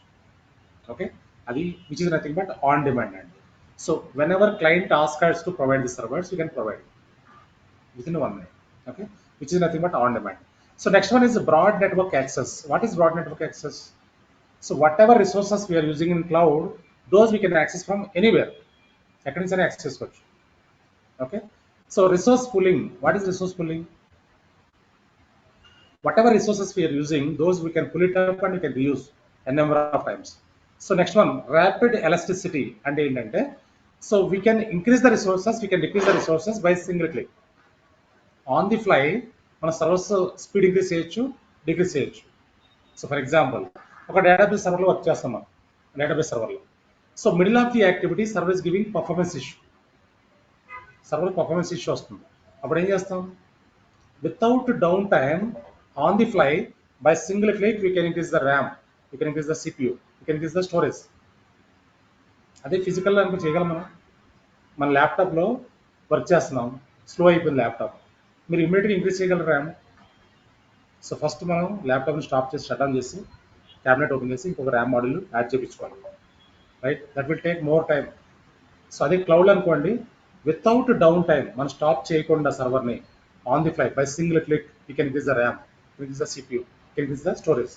ఓకే, అది which is nothing but on demand అండి. So whenever client ask us to provide the servers, we can provide within 1 minute. Okay, which is nothing but on demand. So next one is broad network access. What is broad network access? So whatever resources we are using in cloud, those we can access from anywhere. ఎక్కడి నుంచి access చేసుకోవచ్చు. Okay, so resource pooling. What is resource pooling? whatever resources we are using, those we can pull it up and we can reuse a number of times. So next one, rapid elasticity and ఏంటంటే, so we can increase the resources, we can decrease the resources by single click. On the fly, మన servers speed increase చేయొచ్చు, decrease చేయొచ్చు. So for example, ఒక database సర్వర్లో work చేస్తాం మనం, database సర్వర్లో. So middle of the activity server is giving performance issue, server performance issue వస్తుంది. అప్పుడు ఏం చేస్తాం? Without down time, on the fly, by single click we can increase the RAM, we can increase the CPU, we can increase the storage. అదే ఫిజికల్లో అనుకో చేయగలం మనం. మన ల్యాప్టాప్లో వర్క్ చేస్తున్నాం, స్లో అయిపోయింది ల్యాప్టాప్, మీరు ఇమీడియట్గా ఇంక్రీజ్ చేయగలరు ర్యామ్. సో ఫస్ట్ మనం ల్యాప్టాప్ని స్టాప్ చేసి షట్ డౌన్ చేసి క్యాబినెట్ ఓపెన్ చేసి ఇంకొక ర్యామ్ మోడల్ యాడ్ చేయించుకోవాలి, right? That will take more time. So అదే క్లౌడ్ అనుకోండి, వితౌట్ డౌన్ టైం, మనం స్టాప్ చేయకుండా సర్వర్ని on the fly by single click you can increase the RAM, increase the CPU, can increase the storage,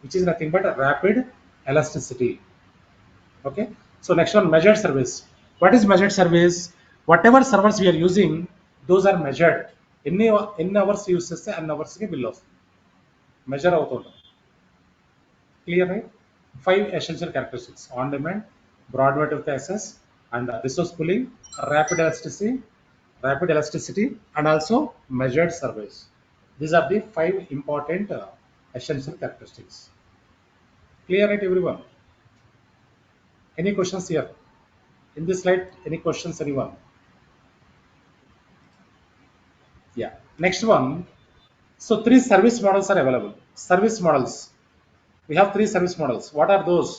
which is nothing but rapid elasticity. Okay, so next one, measured service. What is measured service? Whatever servers we are using, those are measured. ఎన్ని hours use చేస్తే అన్ని అవర్స్కి bill వస్తుంది, measure అవుతుంటాం. Clear, right? 5 essential characteristics: on demand, broad network access, and resource pooling, rapid elasticity, and also measured service. These are the 5 important essential characteristics. Clear, right, everyone? Any questions here in this slide? Any questions, anyone? Yeah, next one. So 3 service models are available. Service models, we have 3 service models. What are those?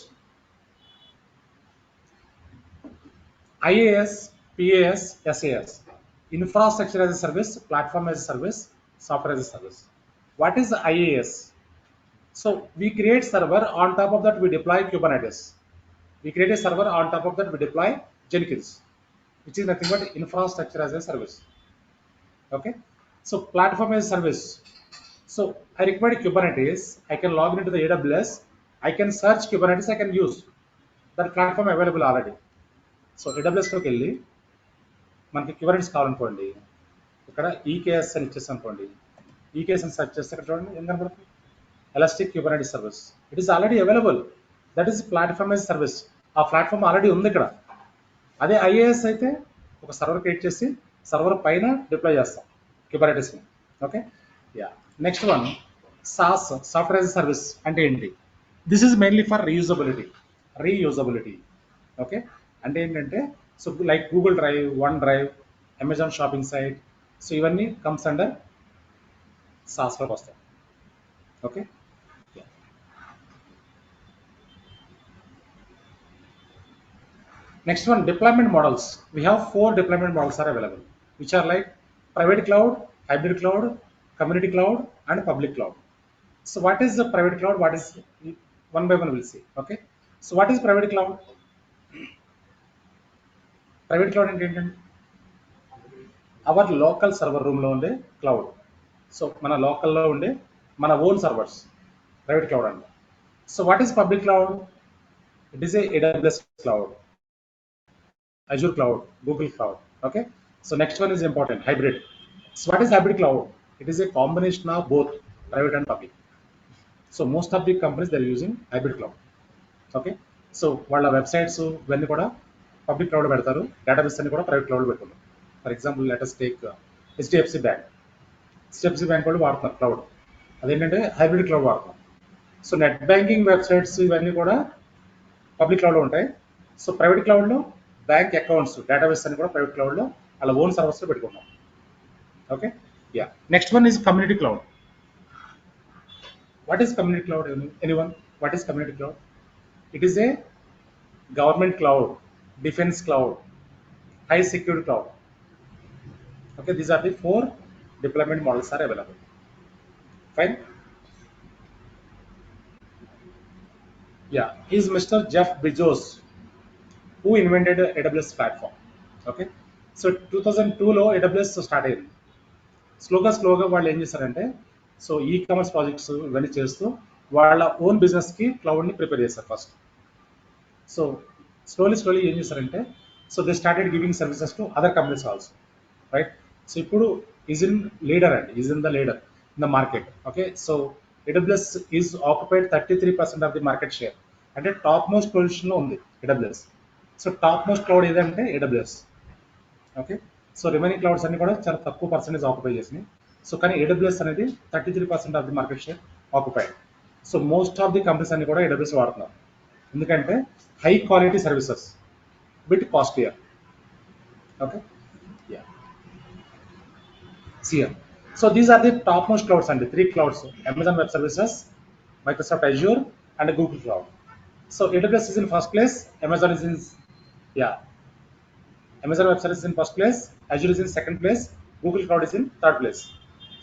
IaaS, PaaS, SaaS. Infrastructure as a service, platform as a service, software as a service. What is IaaS? So we create server, on top of that we deploy Kubernetes. We create a server, on top of that we deploy Jenkins, which is nothing but infrastructure as a service. Okay, so platform as a service. So I require Kubernetes, I can log into the AWS, I can search Kubernetes, I can use that platform available already. So AWSలోకి వెళ్ళి మనకి Kubernetes కావాలనుకోండి, ఇక్కడ EKS అని ఇచ్చేసి అనుకోండి, EKS అని search చేస్తే ఇక్కడ చూడండి ఏం కనబడుతుంది, elastic Kubernetes service. It is already available, that is platform as service. ఆ ప్లాట్ఫామ్ ఆల్రెడీ ఉంది ఇక్కడ. అదే ఐఏఎస్ అయితే ఒక సర్వర్ క్రియేట్ చేసి సర్వర్ పైన డిప్లాయ్ చేస్తాం Kubernetes-ని. Okay, yeah. Next one, SaaS, software as service అంటే ఏంటి? This is mainly for reusability. Okay, అంటే ఏంటంటే, so like Google drive, one drive, Amazon shopping site, so ఇవన్నీ కమ్స్ అండర్ సాస్లోకి వస్తాయి. Okay, next one, deployment models. We have 4 deployment models are available, which are like private cloud, hybrid cloud, community cloud, and public cloud. So what is the private cloud? What is, one by one we'll see. Okay, so what is private cloud? Private cloud అంటే ఏంటంటే hour local server రూమ్లో ఉండే cloud. So మన లోకల్లో ఉండే మన own servers private cloud అండి. So what is public cloud? It is a AWS cloud, Azure cloud, Google cloud. Okay, so next one is important, hybrid. So what is hybrid cloud? It is a combination of both private and public. So most of the companies they are using hybrid cloud. Okay, so వాళ్ళ websites ఇవన్నీ కూడా public cloud పెడతారు, database అన్ని కూడా private cloud పెట్టుకుంటారు. For example let us take HDFC bank. HDFC bank వాళ్ళు వాడుతున్నారు cloud, అదేంటంటే హైబ్రిడ్ క్లౌడ్ వాడుతున్నారు. సో నెట్ బ్యాంకింగ్ వెబ్సైట్స్ ఇవన్నీ కూడా పబ్లిక్ క్లౌడ్లో ఉంటాయి. సో ప్రైవేట్ క్లౌడ్లో బ్యాంక్ అకౌంట్స్, డేటాబేస్ అని కూడా ప్రైవేట్ క్లౌడ్లో అలా ఓన్ సర్వర్స్లో పెట్టుకుంటాం. Okay, yeah. Next one is community cloud. What is community cloud? Anyone? What is community cloud? It is a government cloud, defence cloud, high security cloud. Okay, these are the 4 deployment models are available. Fine. Yeah, he is Mr. Jeff Bezos, who invented AWS platform. Okay, so 2002లో AWS start అయింది. స్లోగా వాళ్ళు ఏం చేశారంటే, so e commerce projects ఇవన్నీ చేస్తూ వాళ్ళ own బిజినెస్కి క్లౌడ్ని prepare చేశారు ఫస్ట్. సో స్లోలీ ఏం చేశారంటే, so they started giving services to other companies also, right? So ఇప్పుడు ఈజ్ ఇన్ లీడర్ అండి, is in the leader. in the market. Okay, so AWS is occupied 33% of the market share. అంటే top most పొజిషన్లో ఉంది AWS. So top most cloud ఏదంటే AWS. Okay, so remaining clouds అన్ని కూడా చాలా తక్కువ percentage occupy చేసినాయి. సో కానీ AWS అనేది 33% of the market share occupied. So most of the companies అన్ని కూడా AWS వాడుతున్నారు, ఎందుకంటే high quality services, bit costlier. Okay, yeah, CM. So these are the topmost clouds and the three clouds: Amazon Web Services, Microsoft Azure, and Google Cloud. So AWS is in first place, Amazon is in, yeah, Amazon Web Services is in first place, Azure is in second place, Google Cloud is in third place.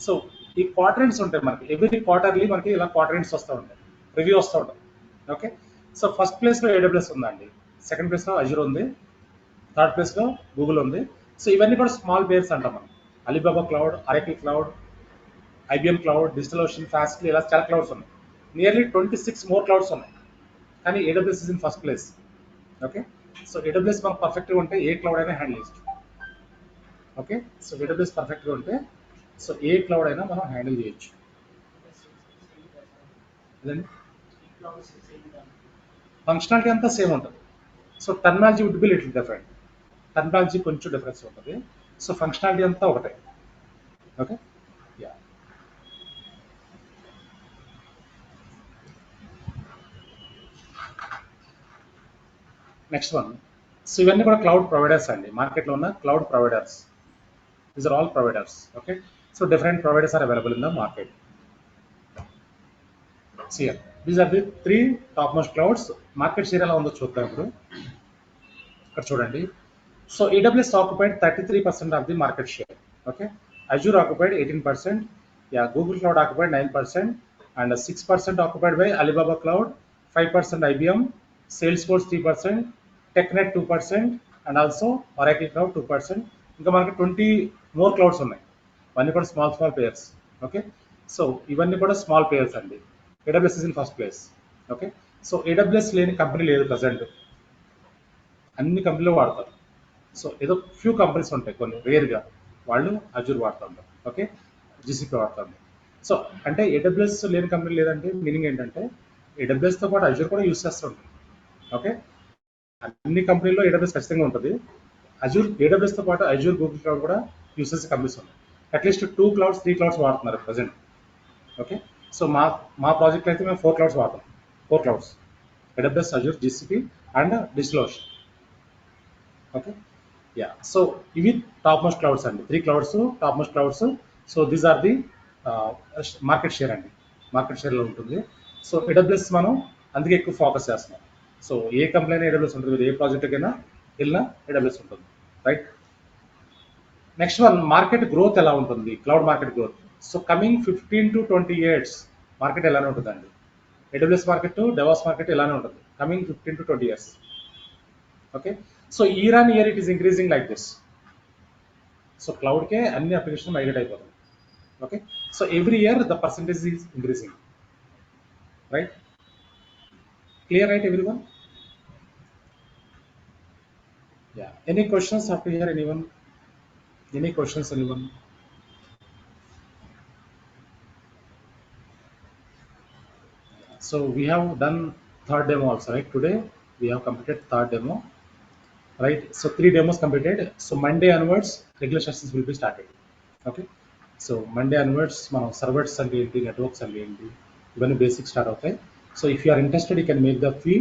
So ఈ క్వార్టరెంట్స్ ఉంటాయి మనకి, every quarterly మనకి ఇలా క్వార్టరెంట్స్ వస్తూ ఉంటాయి, review వస్తూ ఉంటాయి. Okay, so first ప్లేస్లో AWS ఉందండి, సెకండ్ ప్లేస్లో Azure ఉంది, థర్డ్ ప్లేస్లో గూగుల్ ఉంది. సో ఇవన్నీ కూడా స్మాల్ పేర్స్ అంటాం మనం. Alibaba cloud, Oracle cloud, IBM cloud, digital ocean, fastly, ఇలా చాలా క్లౌడ్స్ ఉన్నాయి. నియర్లీ 26 మోర్ క్లౌడ్స్ ఉన్నాయి, కానీ AWS is in first place. Okay, so AWS మనకు పర్ఫెక్ట్గా ఉంటే ఏ క్లౌడ్ అయినా హ్యాండిల్ చేయొచ్చు. ఓకే, సో AWS పర్ఫెక్ట్గా ఉంటే సో ఏ క్లౌడ్ అయినా మనం హ్యాండిల్ చేయొచ్చు. అదండి, ఫంక్షనాలిటీ అంతా సేమ్ ఉంటుంది. So technology would be little different, technology కొంచెం డిఫరెన్స్ ఉంటుంది. సో ఫంక్షనాలిటీ అంతా ఒకటే. Okay, yeah, next one. So ఇవన్నీ కూడా క్లౌడ్ ప్రొవైడర్స్ అండి, మార్కెట్లో ఉన్న cloud providers. These are all providers. Okay, so different providers are available in the market. సియర్, these are the 3 top most clouds. Market share ఎలా ఉందో చూద్దాం ఇప్పుడు. ఇక్కడ చూడండి. So AWS occupied 33% of the market share. Okay, Azure occupied 18%. Yeah, Google Cloud occupied 9%, and 6% occupied by Alibaba Cloud, 5% IBM, Salesforce 3%, TechNet 2%, and also Oracle Cloud 2%. ఇంకా మనకి 20 more clouds ఉన్నాయి, ఇవన్నీ కూడా స్మాల్ పేయర్స్. ఓకే, సో ఇవన్నీ కూడా small payers అండి. AWS is in first place. Okay, so AWS లేని company లేదు ప్రజెంట్, అన్ని కంపెనీలు వాడతారు. సో ఏదో ఫ్యూ కంపెనీస్ ఉంటాయి, కొన్ని రేర్గా వాళ్ళు అజూర్ వాడుతూ ఉంటారు. ఓకే, GCP వాడుతూ ఉంటారు. సో అంటే AWS లేని కంపెనీ లేదంటే మీనింగ్ ఏంటంటే AWSతో పాటు అజూర్ కూడా యూస్ చేస్తూ ఉంటారు. ఓకే, అన్ని కంపెనీల్లో AWS ఖచ్చితంగా ఉంటుంది. AWSతో పాటు అజూర్, గూగుల్ క్లౌడ్ కూడా యూస్ చేసే కంపెనీస్ ఉన్నాయి. అట్లీస్ట్ 2 క్లౌడ్స్ 3 క్లౌడ్స్ వాడుతున్నారు ప్రజెంట్. ఓకే, సో మా ప్రాజెక్ట్లో అయితే మేము 4 క్లౌడ్స్ వాడతాం. 4 clouds: AWS, Azure, GCP, and Digital Ocean. Okay, yeah, so ఇవి టాప్ మోస్ట్ క్లౌడ్స్ అండి, 3 clouds top most clouds. So these are the market share అండి, మార్కెట్ షేర్లో ఉంటుంది. సో AWS మనం అందుకే ఎక్కువ ఫోకస్ చేస్తున్నాం. సో ఏ కంపెనీ అయినా AWS ఉంటుంది, మీరు ఏ ప్రాజెక్ట్కైనా వెళ్ళినా AWS ఉంటుంది, right. Next one, market growth ఎలా ఉంటుంది, cloud market growth. So coming 15 to 20 years market ఎలానే ఉంటుందండి. AWS మార్కెట్, డెవాస్ మార్కెట్ ఇలానే ఉంటుంది coming 15 to 20 years. Okay, so year on year it is increasing like this. So క్లౌడ్కే అన్ని application migrate అయిపోతుంది. Okay, so every year the percentage is increasing, right. Clear, right everyone? Yeah, any questions after here? Anyone? Any questions anyone? So we have done third demo also, right? Today we have completed third demo, right? So 3 demos completed. So Monday onwards regular sessions will be started. Okay, so Monday onwards మనం servers అంటే ఏంటి, networks అంటే ఏంటి, ఇవన్నీ basic start అవుతాయి. So if you are interested you can make the fee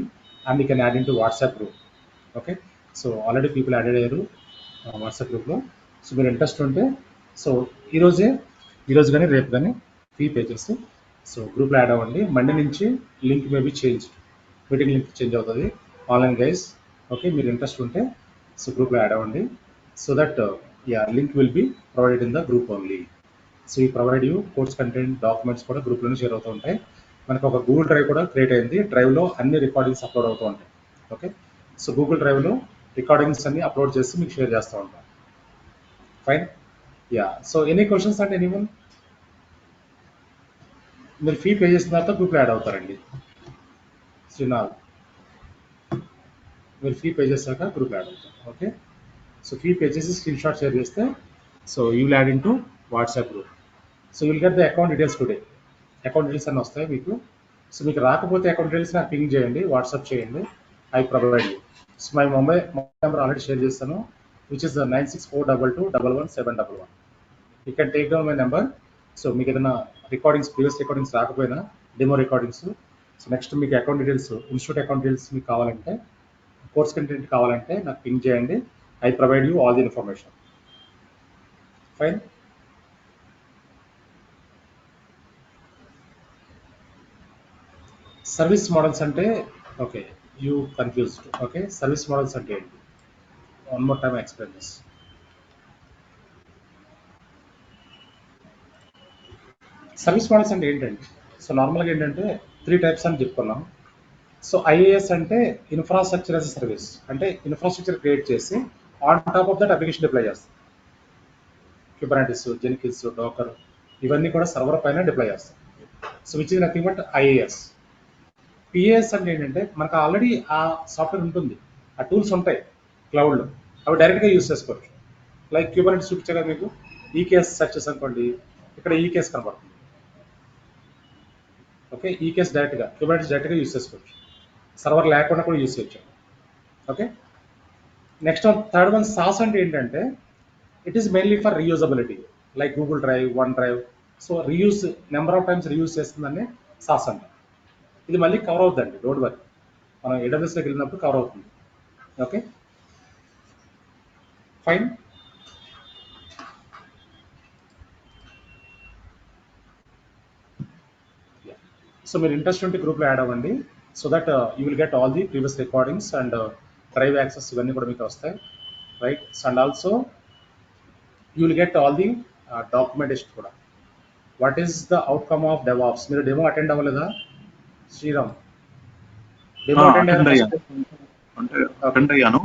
and you can add in to WhatsApp group. Okay, so already people added అయ్యారు WhatsApp గ్రూప్లో. So మీరు ఇంట్రెస్ట్ ఉంటే సో ఈరోజు కానీ రేపు కానీ ఫీ పే చేసి సో గ్రూప్లో యాడ్ అవ్వండి. మండే నుంచి link maybe change, meeting link change అవుతుంది ఆన్లైన్ గైస్. ఓకే, మీరు ఇంట్రెస్ట్ ఉంటే సో గ్రూప్లో యాడ్ అవ్వండి. So that yeah, link will be provided in the group only. So ఈ provide you course content, documents కూడా గ్రూప్లోనే షేర్ అవుతూ ఉంటాయి. మనకు ఒక గూగుల్ డ్రైవ్ కూడా క్రియేట్ అయింది, డ్రైవ్లో అన్ని రికార్డింగ్స్ అప్లోడ్ అవుతూ ఉంటాయి. ఓకే, సో గూగుల్ డ్రైవ్లో రికార్డింగ్స్ అన్ని అప్లోడ్ చేసి మీకు షేర్ చేస్తూ ఉంటాం. Fine, yeah. So any questions అంటే ఎనీవన్? మీరు ఫీ పే చేసిన తర్వాత గ్రూప్లో యాడ్ అవుతారండి. శ్రీనాథ్, మీరు ఫీ పే చేశాక గ్రూప్ యాడ్ అవుతారు. ఓకే, సో ఫీ పే చేసి స్క్రీన్ షాట్ షేర్ చేస్తే so you will add in to WhatsApp group. So will get the account details today. Account details అన్నీ వస్తాయి మీకు. సో మీకు రాకపోతే అకౌంట్ డీటెయిల్స్ నాకు పింగ్ చేయండి, వాట్సాప్ చేయండి, I provide you. So my mobile number already share చేస్తాను, which is 96422211. You can take down my number. So మీకు ఏదైనా రికార్డింగ్స్, ప్రీవియస్ రికార్డింగ్స్ రాకపోయినా, డెమో రికార్డింగ్స్, సో నెక్స్ట్ మీకు account details, institute account details మీకు కావాలంటే, course content కావాలంటే నాకు ping చేయండి, I provide you all the information. Fine. Service models అంటే okay, you confused. Okay, service models అంటే ఏంటి? One more time explain this. Service models అంటే ఏంటంటే, సో నార్మల్గా ఏంటంటే 3 టైప్స్ అని చెప్పుకున్నాం. సో ఐఏఎస్ అంటే ఇన్ఫ్రాస్ట్రక్చర్ యాజ్ ఎ సర్వీస్, అంటే ఇన్ఫ్రాస్ట్రక్చర్ క్రియేట్ చేసి on top of that application deploy చేస్తాం. క్యూబర్నెటిస్, జెనికిన్స్, డోకర్, ఇవన్నీ కూడా సర్వర్ పైన డిప్లాయ్ చేస్తాం. So which is nothing but IAS. PAS అంటే ఏంటంటే మనకు ఆల్రెడీ ఆ సాఫ్ట్వేర్ ఉంటుంది, ఆ టూల్స్ ఉంటాయి క్లౌడ్లో, అవి డైరెక్ట్గా యూస్ చేసుకోవచ్చు. లైక్ క్యూబర్నెటిస్ చూపించా కదా మీకు, ఈకేఎస్ సెర్చ్ చేసి అనుకోండి, ఇక్కడ ఈకేఎస్ కనబడుతుంది. ఓకే, ఈకేఎస్ డైరెక్ట్గా క్యూబర్నెటిస్ డైరెక్ట్గా యూస్ చేసుకోవచ్చు, సర్వర్ లేకుండా కూడా యూస్ చేయొచ్చు. Okay, next third one sauce అంటే ఏంటంటే it is mainly for reusability, like Google drive, one drive. So reuse, number of times reuse చేస్తుందని సాస్ అంట. ఇది మళ్ళీ కవర్ అవుతుందండి, డోంట్ వరీ, మనం ఏడబ్ల్యూఎస్లోకి వెళ్ళినప్పుడు కవర్ అవుతుంది. Okay, fine. సో మీరు ఇంట్రెస్ట్ ఉంటే గ్రూప్లో యాడ్ అవ్వండి, so that you will get all the previous recordings and drive access ఇవన్నీ కూడా మీకు వస్తాయి, right. And also you will get all the documentation కూడా. What is the outcome of DevOps? మీరు డెమో అటెండ్ అవ్వలేదా శ్రీరామ్? డెమో అటెండ్ అటెండ్ అయ్యారా? అయ్యాను, అంటే అటెండ్ అయ్యాను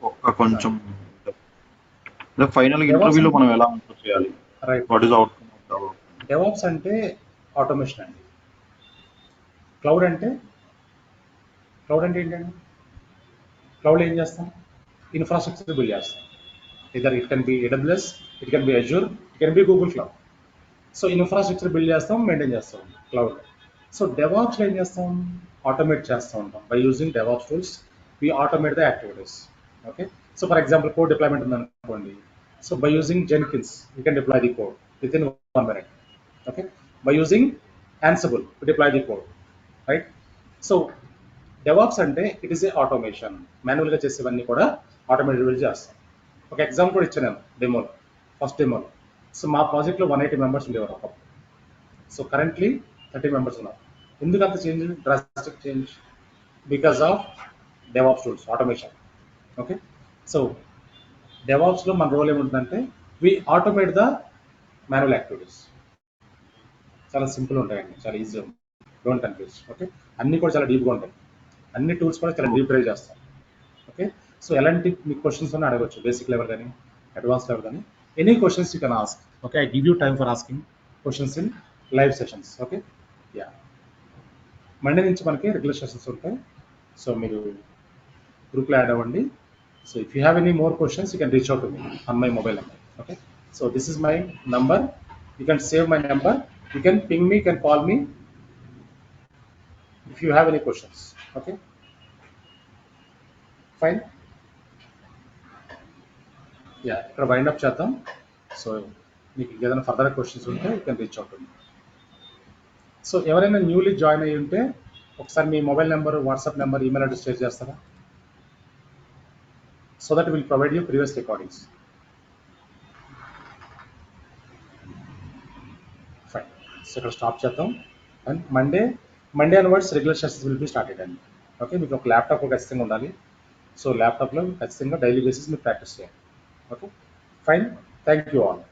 ఒక్క కొంచెం. ఫైనల్ ఇంటర్వ్యూలో మనం ఎలా ఆన్సర్ చేయాలి, right. What is outcome of develop? DevOps అంటే ఆటోమేషన్ అండి. క్లౌడ్ అంటే ఏంటండి? క్లౌడ్ ఏం చేస్తాం? ఇన్ఫ్రాస్ట్రక్చర్ బిల్డ్ చేస్తాం. Either it can be AWS, it can be Azure, it can be Google cloud. So infrastructure build చేస్తాం, మెయింటైన్ చేస్తాం క్లౌడ్. సో డెవాప్స్లో ఏం చేస్తాం? ఆటోమేట్ చేస్తూ ఉంటాం. By using DevOps tools we automate the activities. Okay, so for example code deployment ఉందనుకోండి, so by using Jenkins you can deploy the code with in 1 minute. Okay, by using Ansible to deploy the code, right. So DevOps అంటే it is a automation, మాన్యువల్గా చేసేవన్నీ కూడా automatic చేస్తాం. ఒక example కూడా ఇచ్చాను నేను డెమోలో, ఫస్ట్ డెమోలో. సో మా ప్రాజెక్ట్లో 180 మెంబర్స్ ఉండేవారు ఒకప్పుడు. సో కరెంట్లీ 30 మెంబర్స్ ఉన్నారు. ఎందుకు అంత change, drastic change? Because of DevOps tools, automation. Okay, so డెవాప్స్లో మన రోల్ ఏముంటుందంటే we automate the manual activities. చాలా సింపుల్ ఉంటాయండి, చాలా ఈజీగా ఉంటుంది, డోంట్ కన్ఫ్యూజ్. ఓకే, అన్నీ కూడా చాలా డీప్గా ఉంటాయి, అన్ని టూల్స్ కూడా చాలా డీప్ డ్రైవ్ చేస్తాం. ఓకే, సో ఎలాంటి మీకు క్వశ్చన్స్ అన్నీ అడగవచ్చు, బేసిక్ లెవెల్ కానీ అడ్వాన్స్ లెవెల్ కానీ, any questions you can ask. Okay, I give you time for asking questions in live sessions. Okay, yeah, Monday నుంచి మనకి రెగ్యులర్ సెషన్స్ ఉంటాయి. సో మీరు గ్రూప్లో యాడ్ అవ్వండి. So if you have any more questions you can reach out to me on my mobile number. Okay, so this is my number, you can save my number, you can ping me, can call me if you have any questions. Okay, fine. Yeah, ఇక్కడ wind up చేద్దాం. So మీకు ఏదైనా further questions ఉంటే you can reach out. So ఎవరైనా newly join అయ్యి ఉంటే ఒకసారి మీ mobile number, WhatsApp number, email address share చేస్తారా? So that will provide you previous recordings. Fine, so ఇక్కడ స్టాప్ చేద్దాం. And Monday onwards regular sessions will be started అండి. Okay, మీకు ఒక ల్యాప్టాప్ ఖచ్చితంగా ఉండాలి. సో ల్యాప్టాప్లో ఖచ్చితంగా డైలీ బేసిస్ మీరు ప్రాక్టీస్ చేయాలి. Okay, fine, thank you all.